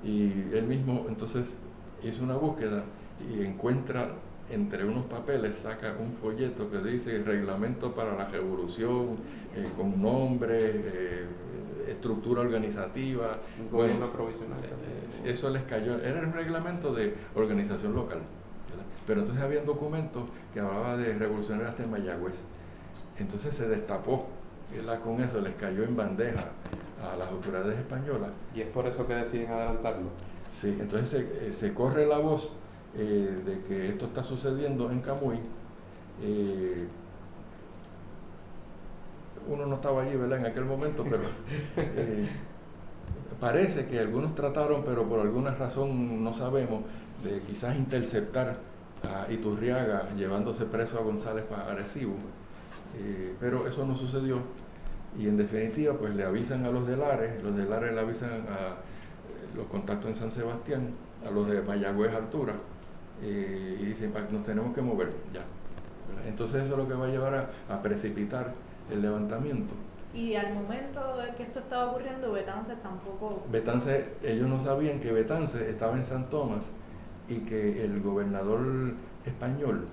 y él mismo entonces hizo una búsqueda y encuentra entre unos papeles, saca un folleto que dice reglamento para la revolución, con nombre, estructura organizativa. Un gobierno provisional. Eso les cayó, era un reglamento de organización local, ¿verdad? Pero entonces había documentos que hablaba de revolucionarios hasta en Mayagüez. Entonces se destapó, ¿verdad? Con eso les cayó en bandeja a las autoridades españolas. Y es por eso que deciden adelantarlo. Sí, entonces se corre la voz de que esto está sucediendo en Camuy. Uno no estaba allí, ¿verdad?, en aquel momento, pero parece que algunos trataron, pero por alguna razón no sabemos, de quizás interceptar a Iturriaga llevándose preso a González para Arecibo, pero eso no sucedió. Y en definitiva, pues le avisan a los de Lares le avisan a los contactos en San Sebastián, a los de Mayagüez Altura, y dicen, nos tenemos que mover ya. Entonces eso es lo que va a llevar a precipitar el levantamiento. Y al momento de que esto estaba ocurriendo, Betances tampoco... Betances, ellos no sabían que Betances estaba en San Tomás y que el gobernador español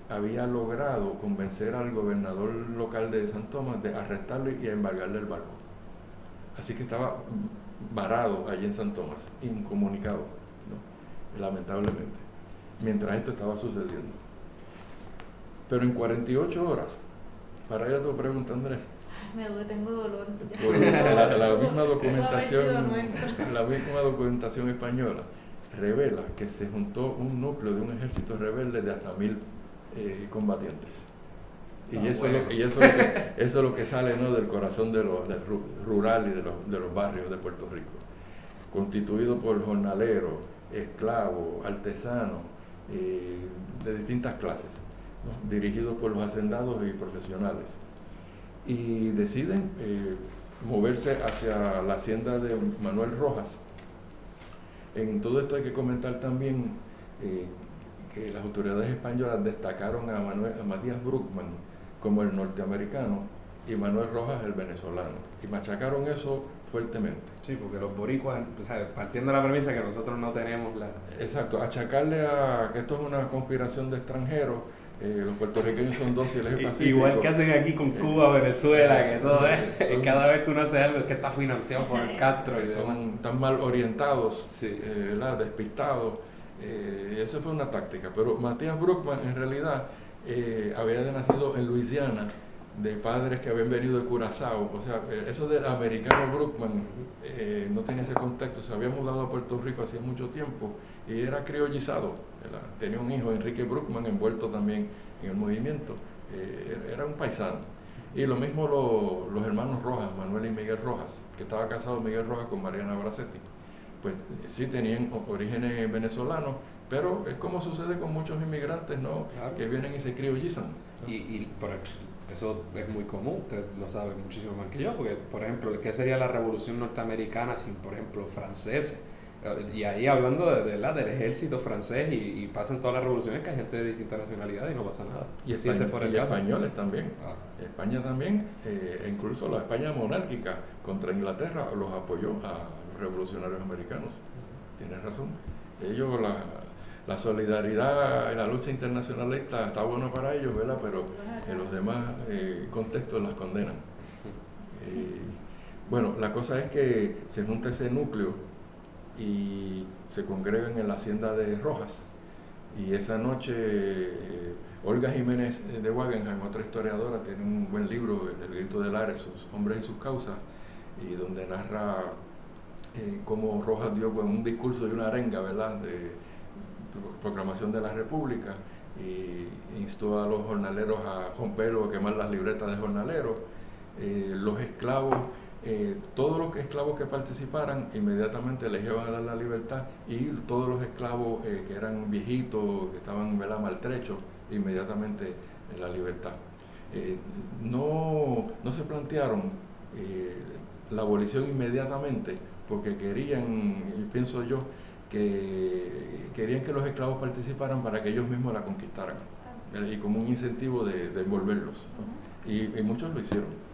había logrado convencer al gobernador local de San Tomás de arrestarlo y embargarle el barco. Así que estaba varado allí en San Tomás, incomunicado, ¿no?, lamentablemente, mientras esto estaba sucediendo. Pero en 48 horas, para ir a tu pregunta, Andrés, me duele, tengo dolor. por la misma documentación española revela que se juntó un núcleo de un ejército rebelde de hasta 1000 combatientes. Y eso es lo que sale, ¿no?, del corazón del rural y de los barrios de Puerto Rico, constituido por jornaleros, esclavos, artesanos, de distintas clases, ¿no?, dirigidos por los hacendados y profesionales. Y deciden moverse hacia la hacienda de Manuel Rojas. En todo esto hay que comentar también que las autoridades españolas destacaron a Matías Bruckmann como el norteamericano y Manuel Rojas el venezolano, y machacaron eso fuertemente. Sí, porque los boricuas, o sea, partiendo de la premisa que nosotros no tenemos la... Exacto, achacarle a que esto es una conspiración de extranjeros. Los puertorriqueños son dóciles y pacíficos. Igual que hacen aquí con Cuba, Venezuela, que todo es, cada vez que uno hace algo es que está financiado por el Castro. Y son tan mal orientados, sí, despistados. Esa fue una táctica. Pero Matías Bruckmann en realidad había nacido en Luisiana, de padres que habían venido de Curazao. O sea, eso del americano Bruckmann no tenía ese contexto. Se había mudado a Puerto Rico hacía mucho tiempo y era criollizado. Tenía un hijo, Enrique Bruckmann, envuelto también en el movimiento. Era un paisano. Y lo mismo los hermanos Rojas, Manuel y Miguel Rojas, que estaba casado Miguel Rojas con Mariana Bracetti. Pues sí tenían orígenes venezolanos, pero es como sucede con muchos inmigrantes, ¿no?, claro, que vienen y se criollizan, ¿no? Y eso es muy común, usted lo sabe muchísimo más que yo, porque, por ejemplo, ¿qué sería la revolución norteamericana sin, por ejemplo, franceses? Y ahí hablando del ejército francés, y pasan todas las revoluciones que hay gente de distintas nacionalidades y no pasa nada. Y españoles también. España también, incluso la España monárquica contra Inglaterra los apoyó a los revolucionarios americanos. Tienes razón. Ellos, la solidaridad y la lucha internacionalista está buena para ellos, ¿verdad?, pero en los demás contextos las condenan. Bueno, la cosa es que se junta ese núcleo y se congregan en la hacienda de Rojas, y esa noche Olga Jiménez de Wagenheim, otra historiadora, tiene un buen libro, El grito del Lares, sus hombres y sus causas, y donde narra cómo Rojas dio un discurso y una arenga, ¿verdad?, de proclamación de la República, y instó a los jornaleros a romper o quemar las libretas de jornaleros. Los esclavos, todos los esclavos que participaran inmediatamente les iban a dar la libertad, y todos los esclavos que eran viejitos, que estaban, ¿verdad?, maltrechos, inmediatamente en la libertad. No se plantearon la abolición inmediatamente porque querían, pienso yo, que querían que los esclavos participaran para que ellos mismos la conquistaran, y como un incentivo de envolverlos, ¿no? Y muchos lo hicieron, ¿no?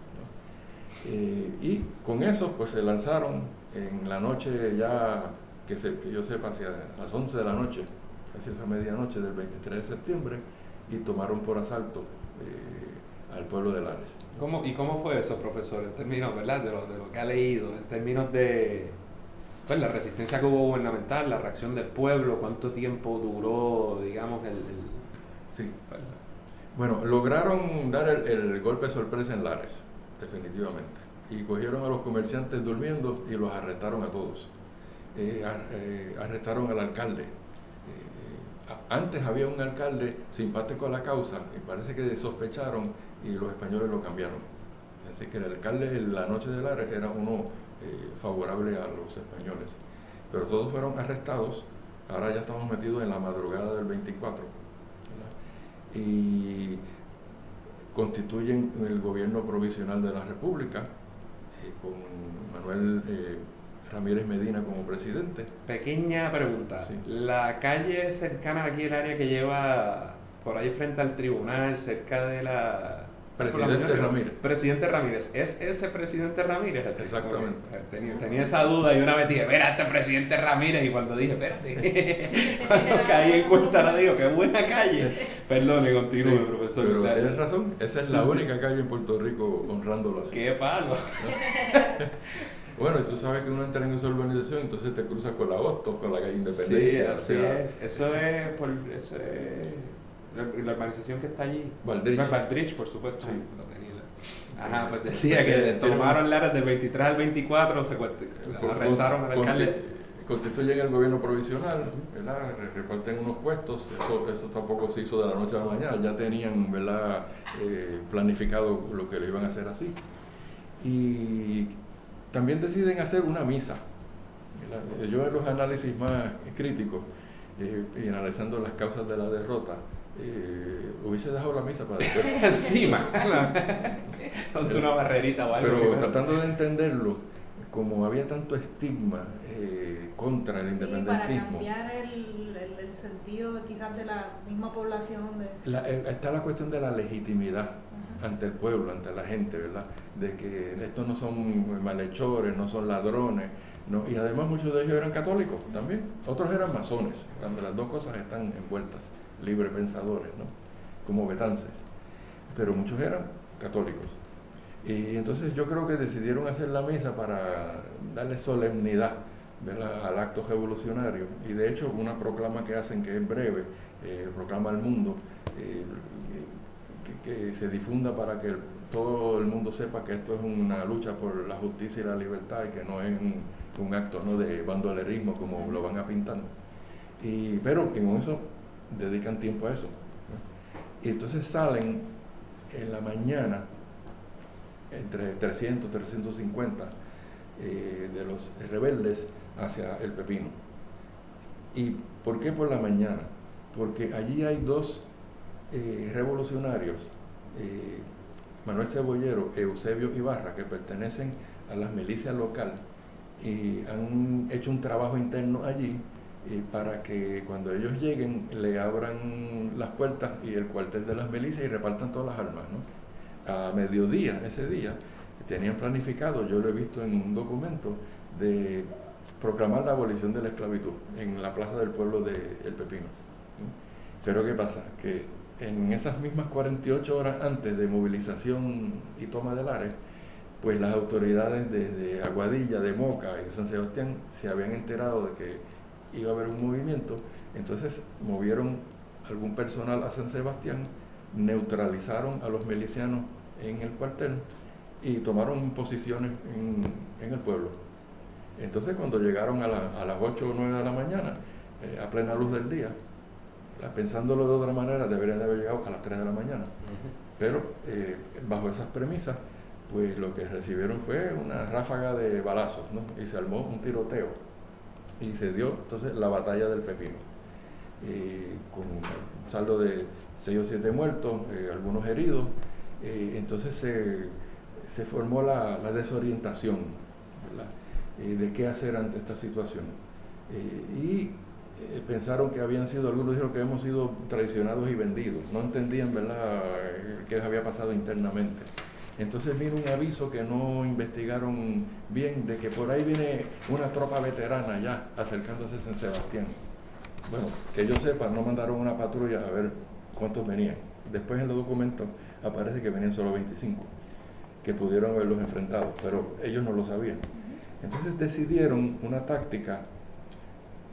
Y con eso pues se lanzaron en la noche, ya que yo sepa, hacia las 11 de la noche, casi esa medianoche del 23 de septiembre, y tomaron por asalto al pueblo de Lares. ¿Cómo fue eso, profesor, en términos, ¿verdad?, de lo que ha leído, en términos de pues, la resistencia que hubo gubernamental, la reacción del pueblo, cuánto tiempo duró, digamos, Sí. Bueno, lograron dar el golpe de sorpresa en Lares, definitivamente, y cogieron a los comerciantes durmiendo y los arrestaron a todos. Arrestaron al alcalde, Antes había un alcalde simpático a la causa y parece que sospecharon y los españoles lo cambiaron. Así que el alcalde en la noche de Lares era uno favorable a los españoles. Pero todos fueron arrestados. Ahora ya estamos metidos en la madrugada del 24, ¿verdad? Y constituyen el gobierno provisional de la República con Manuel Ramírez Medina como presidente. Pequeña pregunta. Sí. La calle cercana aquí, el área que lleva por ahí frente al tribunal, cerca de la... Presidente Ramírez. Presidente Ramírez. ¿Es ese presidente Ramírez? Exactamente. Tenía esa duda y una vez dije, espera, este presidente Ramírez. Y cuando dije, espérate, cuando caí en cuenta, la digo, qué buena calle. Perdone, continúe, Sí, profesor. pero Claro. tienes razón, esa es la única calle en Puerto Rico honrándolo así. Qué palo. Bueno, y tú sabes que uno entra en esa urbanización, entonces te cruzas con la Hostos, con la calle Sí, Independencia. así es. Eso es la urbanización que está allí. Valdrich. Valdrich, por supuesto. Sí. Lo tenía. Ajá, pues decía que tomaron Lares del 23 al 24, arrestaron al alcalde. Constituyen el gobierno provisional, ¿verdad? Reparten unos puestos, eso tampoco se hizo de la noche a la mañana, ya tenían, ¿verdad? Planificado lo que le iban a hacer así. Y también deciden hacer una misa, ¿verdad? Yo en los análisis más críticos y analizando las causas de la derrota, hubiese dejado la misa para después. Sí, mano. Ponte una barrerita o algo. Pero tratando de entenderlo, como había tanto estigma contra el independentismo. Para cambiar el sentido quizás de la misma población. Está la cuestión de la legitimidad ante el pueblo, ante la gente, ¿verdad? De que estos no son malhechores, no son ladrones, ¿no? Y además muchos de ellos eran católicos también, otros eran masones, las dos cosas están envueltas, librepensadores, ¿no? Como Betances, pero muchos eran católicos. Y entonces yo creo que decidieron hacer la misa para darle solemnidad, ¿verdad?, al acto revolucionario, y de hecho una proclama que hacen que es breve, proclama al mundo, que se difunda para que todo el mundo sepa que esto es una lucha por la justicia y la libertad y que no es un acto, ¿no?, de bandolerismo como lo van a pintar. Pero en eso dedican tiempo a eso, ¿no? Y entonces salen en la mañana entre 300 y 350 de los rebeldes hacia el Pepino. ¿Y por qué por la mañana? Porque allí hay dos revolucionarios, Manuel Cebollero, Eusebio Ibarra, que pertenecen a las milicias locales y han hecho un trabajo interno allí para que cuando ellos lleguen le abran las puertas y el cuartel de las milicias y repartan todas las armas, ¿no? A mediodía, ese día, tenían planificado, yo lo he visto en un documento, de proclamar la abolición de la esclavitud en la plaza del pueblo de El Pepino, ¿no? Pero ¿qué pasa? Que en esas mismas 48 horas antes de movilización y toma de Lares, pues las autoridades de Aguadilla, de Moca y de San Sebastián se habían enterado de que iba a haber un movimiento, entonces movieron algún personal a San Sebastián, neutralizaron a los milicianos en el cuartel y tomaron posiciones en el pueblo. Entonces cuando llegaron a las 8 o 9 de la mañana, a plena luz del día, pensándolo de otra manera, deberían de haber llegado a las 3 de la mañana. Pero bajo esas premisas, pues lo que recibieron fue una ráfaga de balazos, ¿no? Y se armó un tiroteo. Y se dio entonces la batalla del Pepino, con un saldo de 6 o 7 muertos, algunos heridos. Entonces se formó la desorientación, ¿verdad?, de qué hacer ante esta situación. Pensaron que habían sido, algunos dijeron que hemos sido traicionados y vendidos, no entendían, ¿verdad?, qué había pasado internamente. Entonces vino un aviso que no investigaron bien, de que por ahí viene una tropa veterana ya acercándose a San Sebastián. Bueno, que yo sepa, no mandaron una patrulla a ver cuántos venían. Después en los documentos aparece que venían solo 25, que pudieron haberlos enfrentado, pero ellos no lo sabían. Entonces decidieron una táctica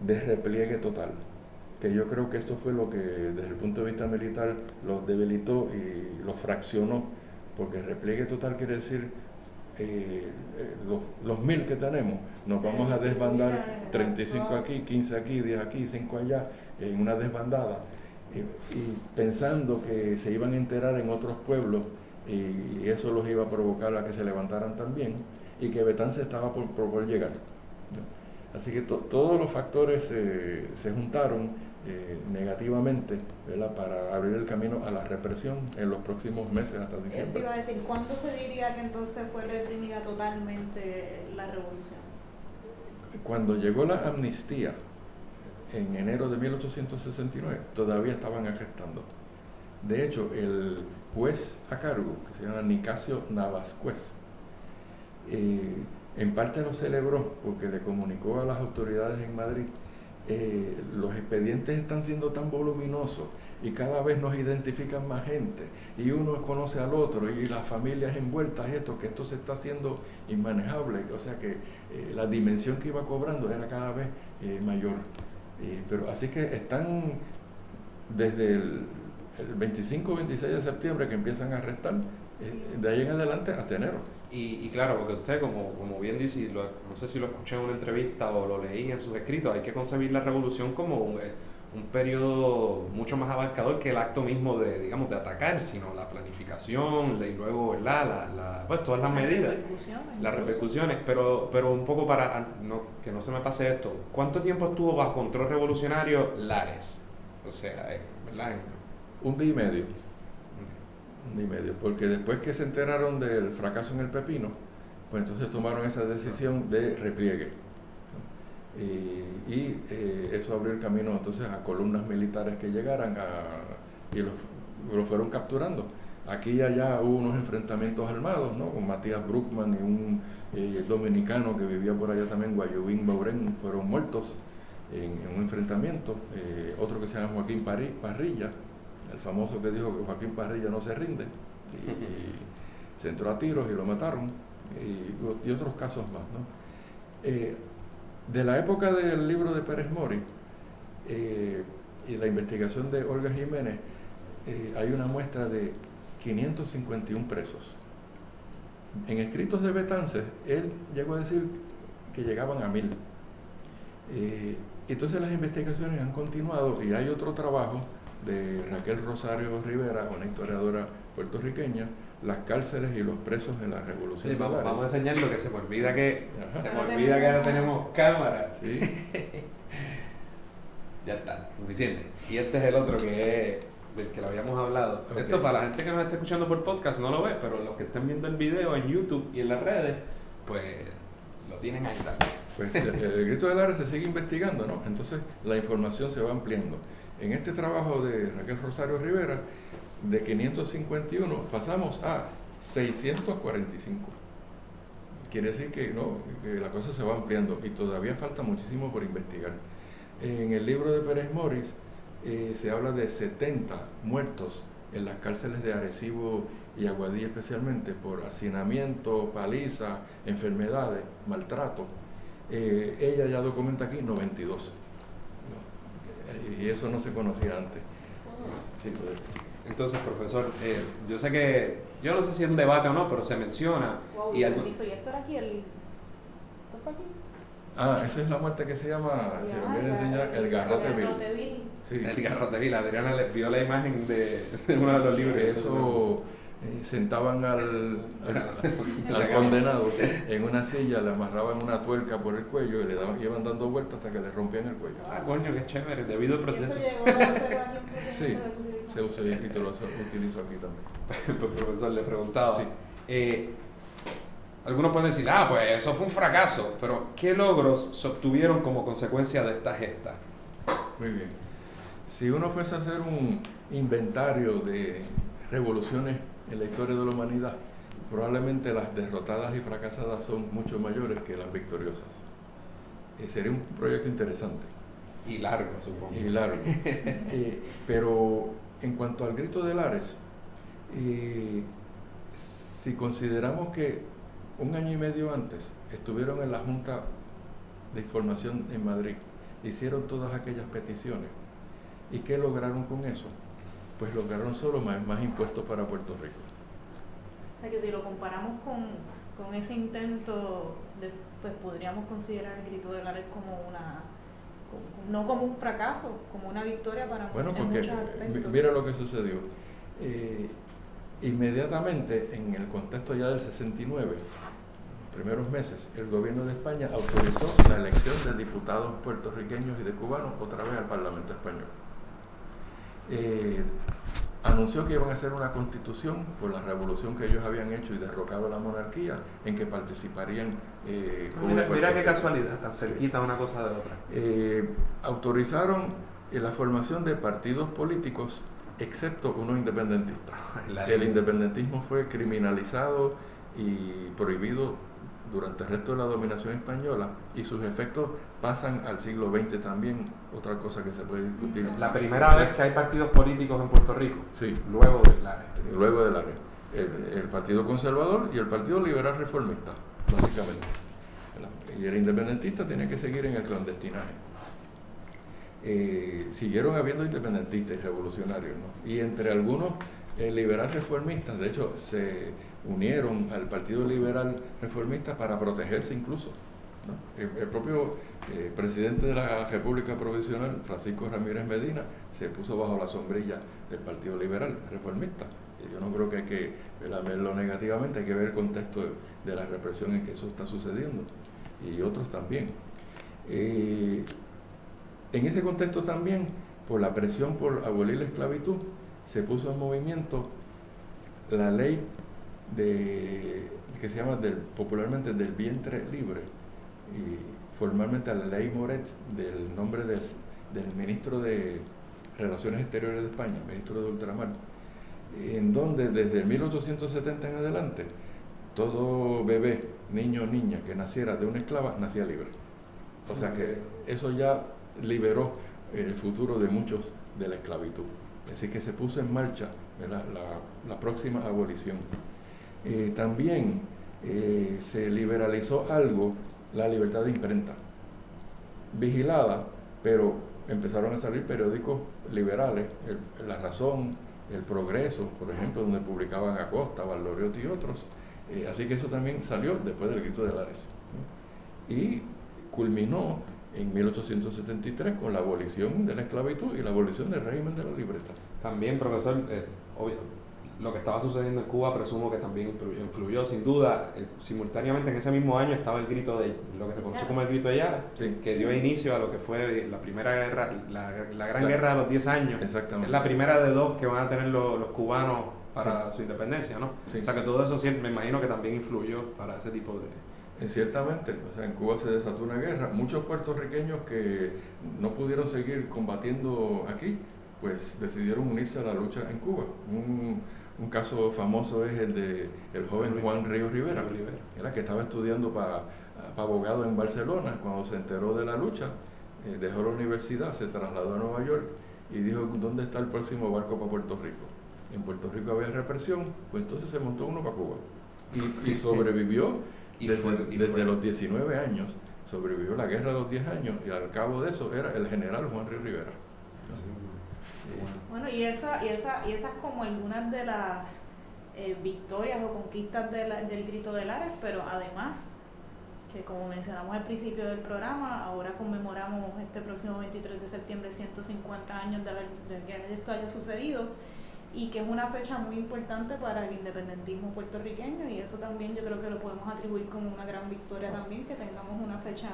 de repliegue total, que yo creo que esto fue lo que desde el punto de vista militar los debilitó y los fraccionó, porque repliegue total quiere decir los 1000 que tenemos, nos Sí, vamos a desbandar mira, 35 wow. aquí, 15 aquí, 10 aquí, 5 allá, en una desbandada, y pensando que se iban a enterar en otros pueblos y eso los iba a provocar a que se levantaran también, y que Betán se estaba por llegar, ¿no? Así que todos los factores se juntaron negativamente, ¿verdad?, para abrir el camino a la represión en los próximos meses hasta diciembre. Eso iba a decir, ¿cuándo se diría que entonces fue reprimida totalmente la revolución? Cuando llegó la amnistía en enero de 1869, todavía estaban arrestando. De hecho, el juez a cargo, que se llama Nicasio Navascués, en parte lo celebró porque le comunicó a las autoridades en Madrid: los expedientes están siendo tan voluminosos y cada vez nos identifican más gente y uno conoce al otro y las familias envueltas, que esto se está haciendo inmanejable. O sea que la dimensión que iba cobrando era cada vez mayor. Pero así que están desde el 25 o 26 de septiembre que empiezan a arrestar, de ahí en adelante hasta enero. Y claro, porque usted, como bien dice, y no sé si lo escuché en una entrevista o lo leí en sus escritos, hay que concebir la revolución como un periodo mucho más abarcador que el acto mismo de, digamos, de atacar, sino la planificación y luego, ¿verdad?, pues todas las medidas, las repercusiones, pero un poco para que no se me pase esto, ¿cuánto tiempo estuvo bajo control revolucionario Lares? O sea, ¿verdad? Un día y medio. Porque después que se enteraron del fracaso en el Pepino, pues entonces tomaron esa decisión de repliegue, ¿no? Y eso abrió el camino entonces a columnas militares que llegaran y los fueron capturando. Aquí y allá hubo unos enfrentamientos armados, ¿no?, con Matías Bruckmann y un dominicano que vivía por allá también, Guayubín Baurén, fueron muertos en un enfrentamiento. Otro que se llama Joaquín Parrilla, el famoso que dijo que Joaquín Parrilla no se rinde, y se entró a tiros y lo mataron, y otros casos más, ¿no? De la época del libro de Pérez Mori y la investigación de Olga Jiménez, hay una muestra de 551 presos. En escritos de Betances, él llegó a decir que llegaban a 1000. Entonces las investigaciones han continuado y hay otro trabajo de Raquel Rosario Rivera, una historiadora puertorriqueña, las cárceles y los presos en la Revolución de Lares. Vamos a enseñarlo, que se me olvida que Ajá. ahora tenemos cámara. Sí. Ya está, suficiente. Y este es el otro que es del que lo habíamos hablado. Okay. Esto, para la gente que nos está escuchando por podcast, no lo ve, pero los que estén viendo el video en YouTube y en las redes, pues lo tienen ahí también. Pues el grito de Lares se sigue investigando, ¿no? Entonces la información se va ampliando. En este trabajo de Raquel Rosario Rivera, de 551 pasamos a 645. Quiere decir que la cosa se va ampliando y todavía falta muchísimo por investigar. En el libro de Pérez Moris se habla de 70 muertos en las cárceles de Arecibo y Aguadilla, especialmente por hacinamiento, paliza, enfermedades, maltrato. Ella ya documenta aquí 92. Y eso no se conocía antes. Sí, pues. Entonces, profesor, yo sé que, yo no sé si es un debate o no, pero se menciona. Wow, y y esto era aquí, ¿esto fue aquí? Esa es la muerte que se llama, si lo quieren enseñar, el Garrote Vil. Sí. El Garrote Vil. Adriana vio la imagen de uno de los libros. Eso sentaban al condenado en una silla, le amarraban una tuerca por el cuello y iban dando vueltas hasta que le rompían el cuello. Ah, coño, qué chévere, debido al proceso. ¿Y eso llegó a ser aquí un proyecto? Sí, se usa y te lo utilizo aquí también. Pues, profesor, le preguntaba. Sí. Algunos pueden decir, pues eso fue un fracaso, pero ¿qué logros se obtuvieron como consecuencia de esta gesta? Muy bien. Si uno fuese a hacer un inventario de revoluciones en la historia de la humanidad, probablemente las derrotadas y fracasadas son mucho mayores que las victoriosas. Sería un proyecto interesante. Y largo, supongo. Y largo. Pero en cuanto al grito de Lares, si consideramos que un año y medio antes estuvieron en la Junta de Información en Madrid, hicieron todas aquellas peticiones, ¿y qué lograron con eso? Pues lograron solo más impuestos para Puerto Rico. O sea que si lo comparamos con ese intento, pues podríamos considerar el grito de Lares como no como un fracaso, como una victoria para Bueno, en porque muchos aspectos. mira lo que sucedió. Inmediatamente, en el contexto ya del 69, primeros meses, el gobierno de España autorizó la elección de diputados puertorriqueños y de cubanos otra vez al Parlamento español. Anunció que iban a hacer una constitución por la revolución que ellos habían hecho y derrocado la monarquía, en que participarían mira qué casualidad, tan cerquita una cosa de otra. Autorizaron la formación de partidos políticos, excepto uno independentista. El independentismo fue criminalizado y prohibido durante el resto de la dominación española, y sus efectos pasan al siglo XX también, otra cosa que se puede discutir. La primera vez que hay partidos políticos en Puerto Rico, sí, luego de Lares. Luego de Lares. El Partido Conservador y el Partido Liberal Reformista, básicamente. Y el independentista tenía que seguir en el clandestinaje. Siguieron habiendo independentistas y revolucionarios, ¿no? Y entre algunos liberal reformistas, de hecho, se unieron al Partido Liberal Reformista para protegerse incluso, ¿no? El propio presidente de la República Provisional, Francisco Ramírez Medina, se puso bajo la sombrilla del Partido Liberal Reformista. Y yo no creo que hay que verlo negativamente, hay que ver el contexto de la represión en que eso está sucediendo, y otros también. En ese contexto también, por la presión por abolir la esclavitud, se puso en movimiento la ley que se llama popularmente del vientre libre, y formalmente la ley Moret, del nombre del ministro de Relaciones Exteriores de España, ministro de Ultramar, en donde desde 1870 en adelante todo bebé, niño o niña que naciera de una esclava nacía libre. O sea que eso ya liberó el futuro de muchos de la esclavitud. Así que se puso en marcha la próxima abolición. También se liberalizó algo la libertad de imprenta, vigilada, pero empezaron a salir periódicos liberales, La Razón, El Progreso, por ejemplo, donde publicaban Acosta, Valdoriotti y otros. Así que eso también salió después del grito de Lares, ¿no? Y culminó en 1873 con la abolición de la esclavitud y la abolición del régimen de la libreta. También, profesor, obvio, lo que estaba sucediendo en Cuba presumo que también influyó sin duda. Simultáneamente en ese mismo año estaba el grito de lo que se conoció como el grito de Yara, sí, que dio inicio a lo que fue la primera guerra, la gran guerra de los 10 años. Exactamente. Es la primera de dos que van a tener los cubanos para su independencia, ¿no? Sí. O sea que todo eso me imagino que también influyó para ese tipo de... Ciertamente, o sea, en Cuba se desató una guerra. Muchos puertorriqueños que no pudieron seguir combatiendo aquí, pues decidieron unirse a la lucha en Cuba. Un caso famoso es el de el joven Juan Ríos Rivera, que estaba estudiando para abogado en Barcelona. Cuando se enteró de la lucha, dejó la universidad, se trasladó a Nueva York y dijo: ¿dónde está el próximo barco para Puerto Rico? En Puerto Rico había represión, pues entonces se montó uno para Cuba y sobrevivió. Desde los 19 años sobrevivió la guerra de los 10 años, y al cabo de eso era el general Juan Ríos Rivera. Bueno, y esas como algunas de las victorias o conquistas del grito de Lares, pero además, que como mencionamos al principio del programa, ahora conmemoramos este próximo 23 de septiembre 150 años de que esto haya sucedido, y que es una fecha muy importante para el independentismo puertorriqueño, y eso también yo creo que lo podemos atribuir como una gran victoria también, que tengamos una fecha,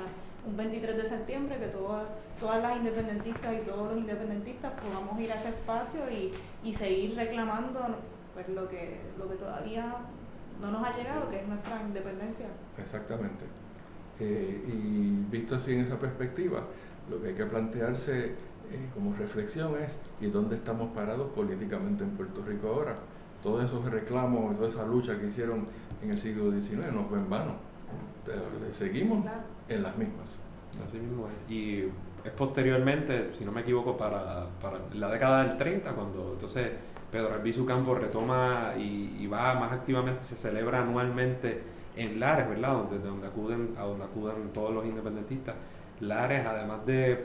un 23 de septiembre, que todas las independentistas y todos los independentistas podamos ir a ese espacio y seguir reclamando pues lo que todavía no nos ha llegado, que es nuestra independencia. Exactamente. Y visto así en esa perspectiva, lo que hay que plantearse como reflexión es: ¿y dónde estamos parados políticamente en Puerto Rico ahora? Todos esos reclamos, toda esa lucha que hicieron en el siglo XIX no fue en vano. Seguimos en las mismas. Así mismo es. Y es posteriormente, si no me equivoco, para la década del 30, cuando entonces Pedro Albizu Campos retoma y va más activamente, se celebra anualmente en Lares, ¿verdad? Donde acuden todos los independentistas. Lares, además de,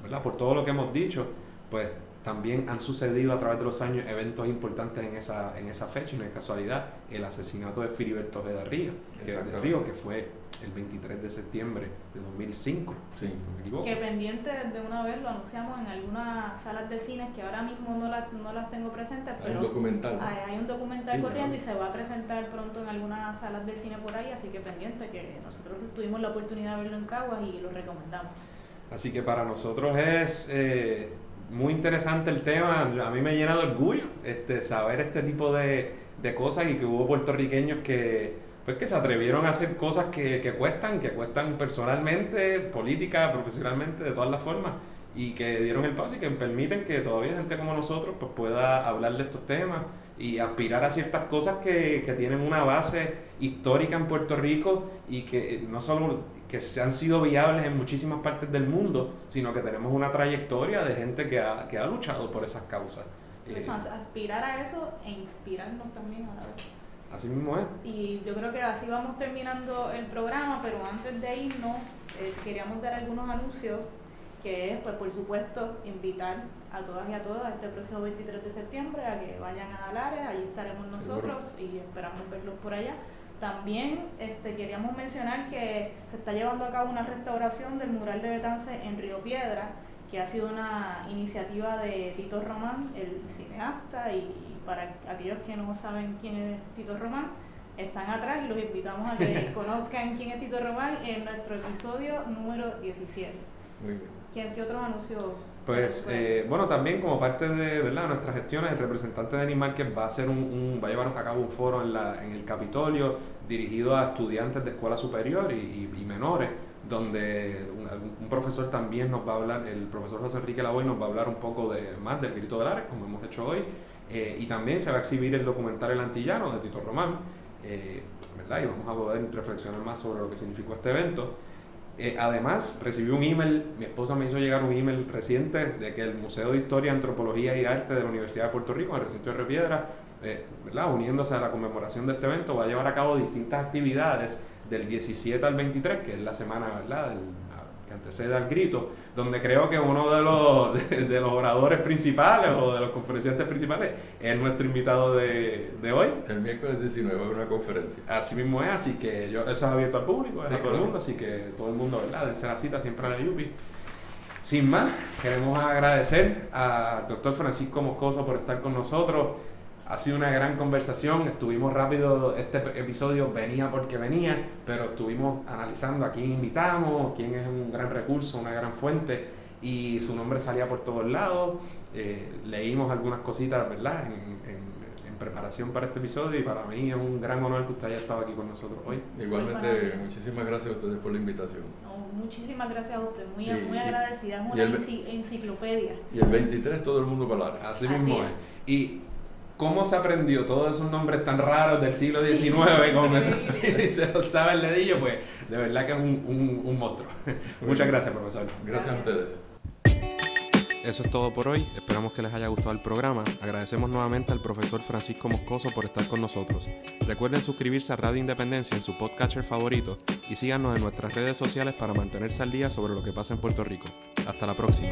¿verdad?, por todo lo que hemos dicho, pues también han sucedido a través de los años eventos importantes en esa fecha, y no es casualidad, el asesinato de Filiberto Ojeda Ríos, que fue el 23 de septiembre de 2005, sí. no me equivoco. Que pendiente de una vez lo anunciamos en algunas salas de cines que ahora mismo no las tengo presentes, pero Hay un documental. Hay un documental Sí, corriendo, claro. y se va a presentar pronto en algunas salas de cine por ahí, así que pendiente, que nosotros tuvimos la oportunidad de verlo en Caguas y lo recomendamos. Así que para nosotros es muy interesante el tema. A mí me llena de orgullo saber este tipo de cosas, y que hubo puertorriqueños que se atrevieron a hacer cosas que cuestan personalmente, política, profesionalmente, de todas las formas, y que dieron el paso y que permiten que todavía gente como nosotros pues pueda hablar de estos temas y aspirar a ciertas cosas que tienen una base histórica en Puerto Rico, y que no solo que se han sido viables en muchísimas partes del mundo, sino que tenemos una trayectoria de gente que ha luchado por esas causas. Eso, aspirar a eso e inspirarnos también a la vez. Así mismo es. Y yo creo que así vamos terminando el programa, pero antes de irnos queríamos dar algunos anuncios, que es, pues por supuesto, invitar a todas y a todos este próximo 23 de septiembre a que vayan a Lares. Allí estaremos nosotros. Seguro. Y esperamos verlos por allá. También queríamos mencionar que se está llevando a cabo una restauración del mural de Betance en Río Piedra, que ha sido una iniciativa de Tito Román, el cineasta, y para aquellos que no saben quién es Tito Román, están atrás, y los invitamos a que conozcan quién es Tito Román en nuestro episodio número 17. Muy bien. ¿Qué otros anuncios? Pues bueno, también como parte de, ¿verdad?, nuestras gestiones, el representante de Animarket va a llevar a cabo un foro en el Capitolio dirigido a estudiantes de escuela superior y menores, donde un profesor también nos va a hablar, el profesor José Enrique Lavoy nos va a hablar un poco más del Grito de Lares, como hemos hecho hoy, y también se va a exhibir el documental El Antillano de Tito Román, ¿verdad? Y vamos a poder reflexionar más sobre lo que significó este evento. Además, recibí un email, mi esposa me hizo llegar un email reciente de que el Museo de Historia, Antropología y Arte de la Universidad de Puerto Rico, en el recinto de Río Piedra, ¿verdad?, uniéndose a la conmemoración de este evento, va a llevar a cabo distintas actividades del 17 al 23, que es la semana, ¿verdad?, que antecede al grito, donde creo que uno de los oradores principales o de los conferenciantes principales es nuestro invitado de hoy. El miércoles 19 va a haber una conferencia. Así mismo es, así que eso es abierto al público, es Sí, a todo el mundo, así que todo el mundo, ¿verdad?, dense la cita siempre en la Yupi. Sin más, queremos agradecer al doctor Francisco Moscoso por estar con nosotros. Ha sido una gran conversación, estuvimos rápido, este episodio venía porque venía, pero estuvimos analizando a quién invitamos, quién es un gran recurso, una gran fuente, y su nombre salía por todos lados. Leímos algunas cositas, ¿verdad?, en preparación para este episodio, y para mí es un gran honor que usted haya estado aquí con nosotros hoy. Igualmente, muchísimas gracias a ustedes por la invitación. Muchísimas gracias a usted, muy agradecida, es una enciclopedia. Y el 23 todo el mundo para Lares. Así mismo es. Y ¿cómo se aprendió todos esos nombres tan raros del siglo XIX? Como se los sabe el dedillo, pues de verdad que es un monstruo. Muchas gracias, profesor. Gracias a ustedes. Eso es todo por hoy, esperamos que les haya gustado el programa. Agradecemos nuevamente al profesor Francisco Moscoso por estar con nosotros. Recuerden suscribirse a Radio Independencia en su podcatcher favorito y síganos en nuestras redes sociales para mantenerse al día sobre lo que pasa en Puerto Rico. Hasta la próxima.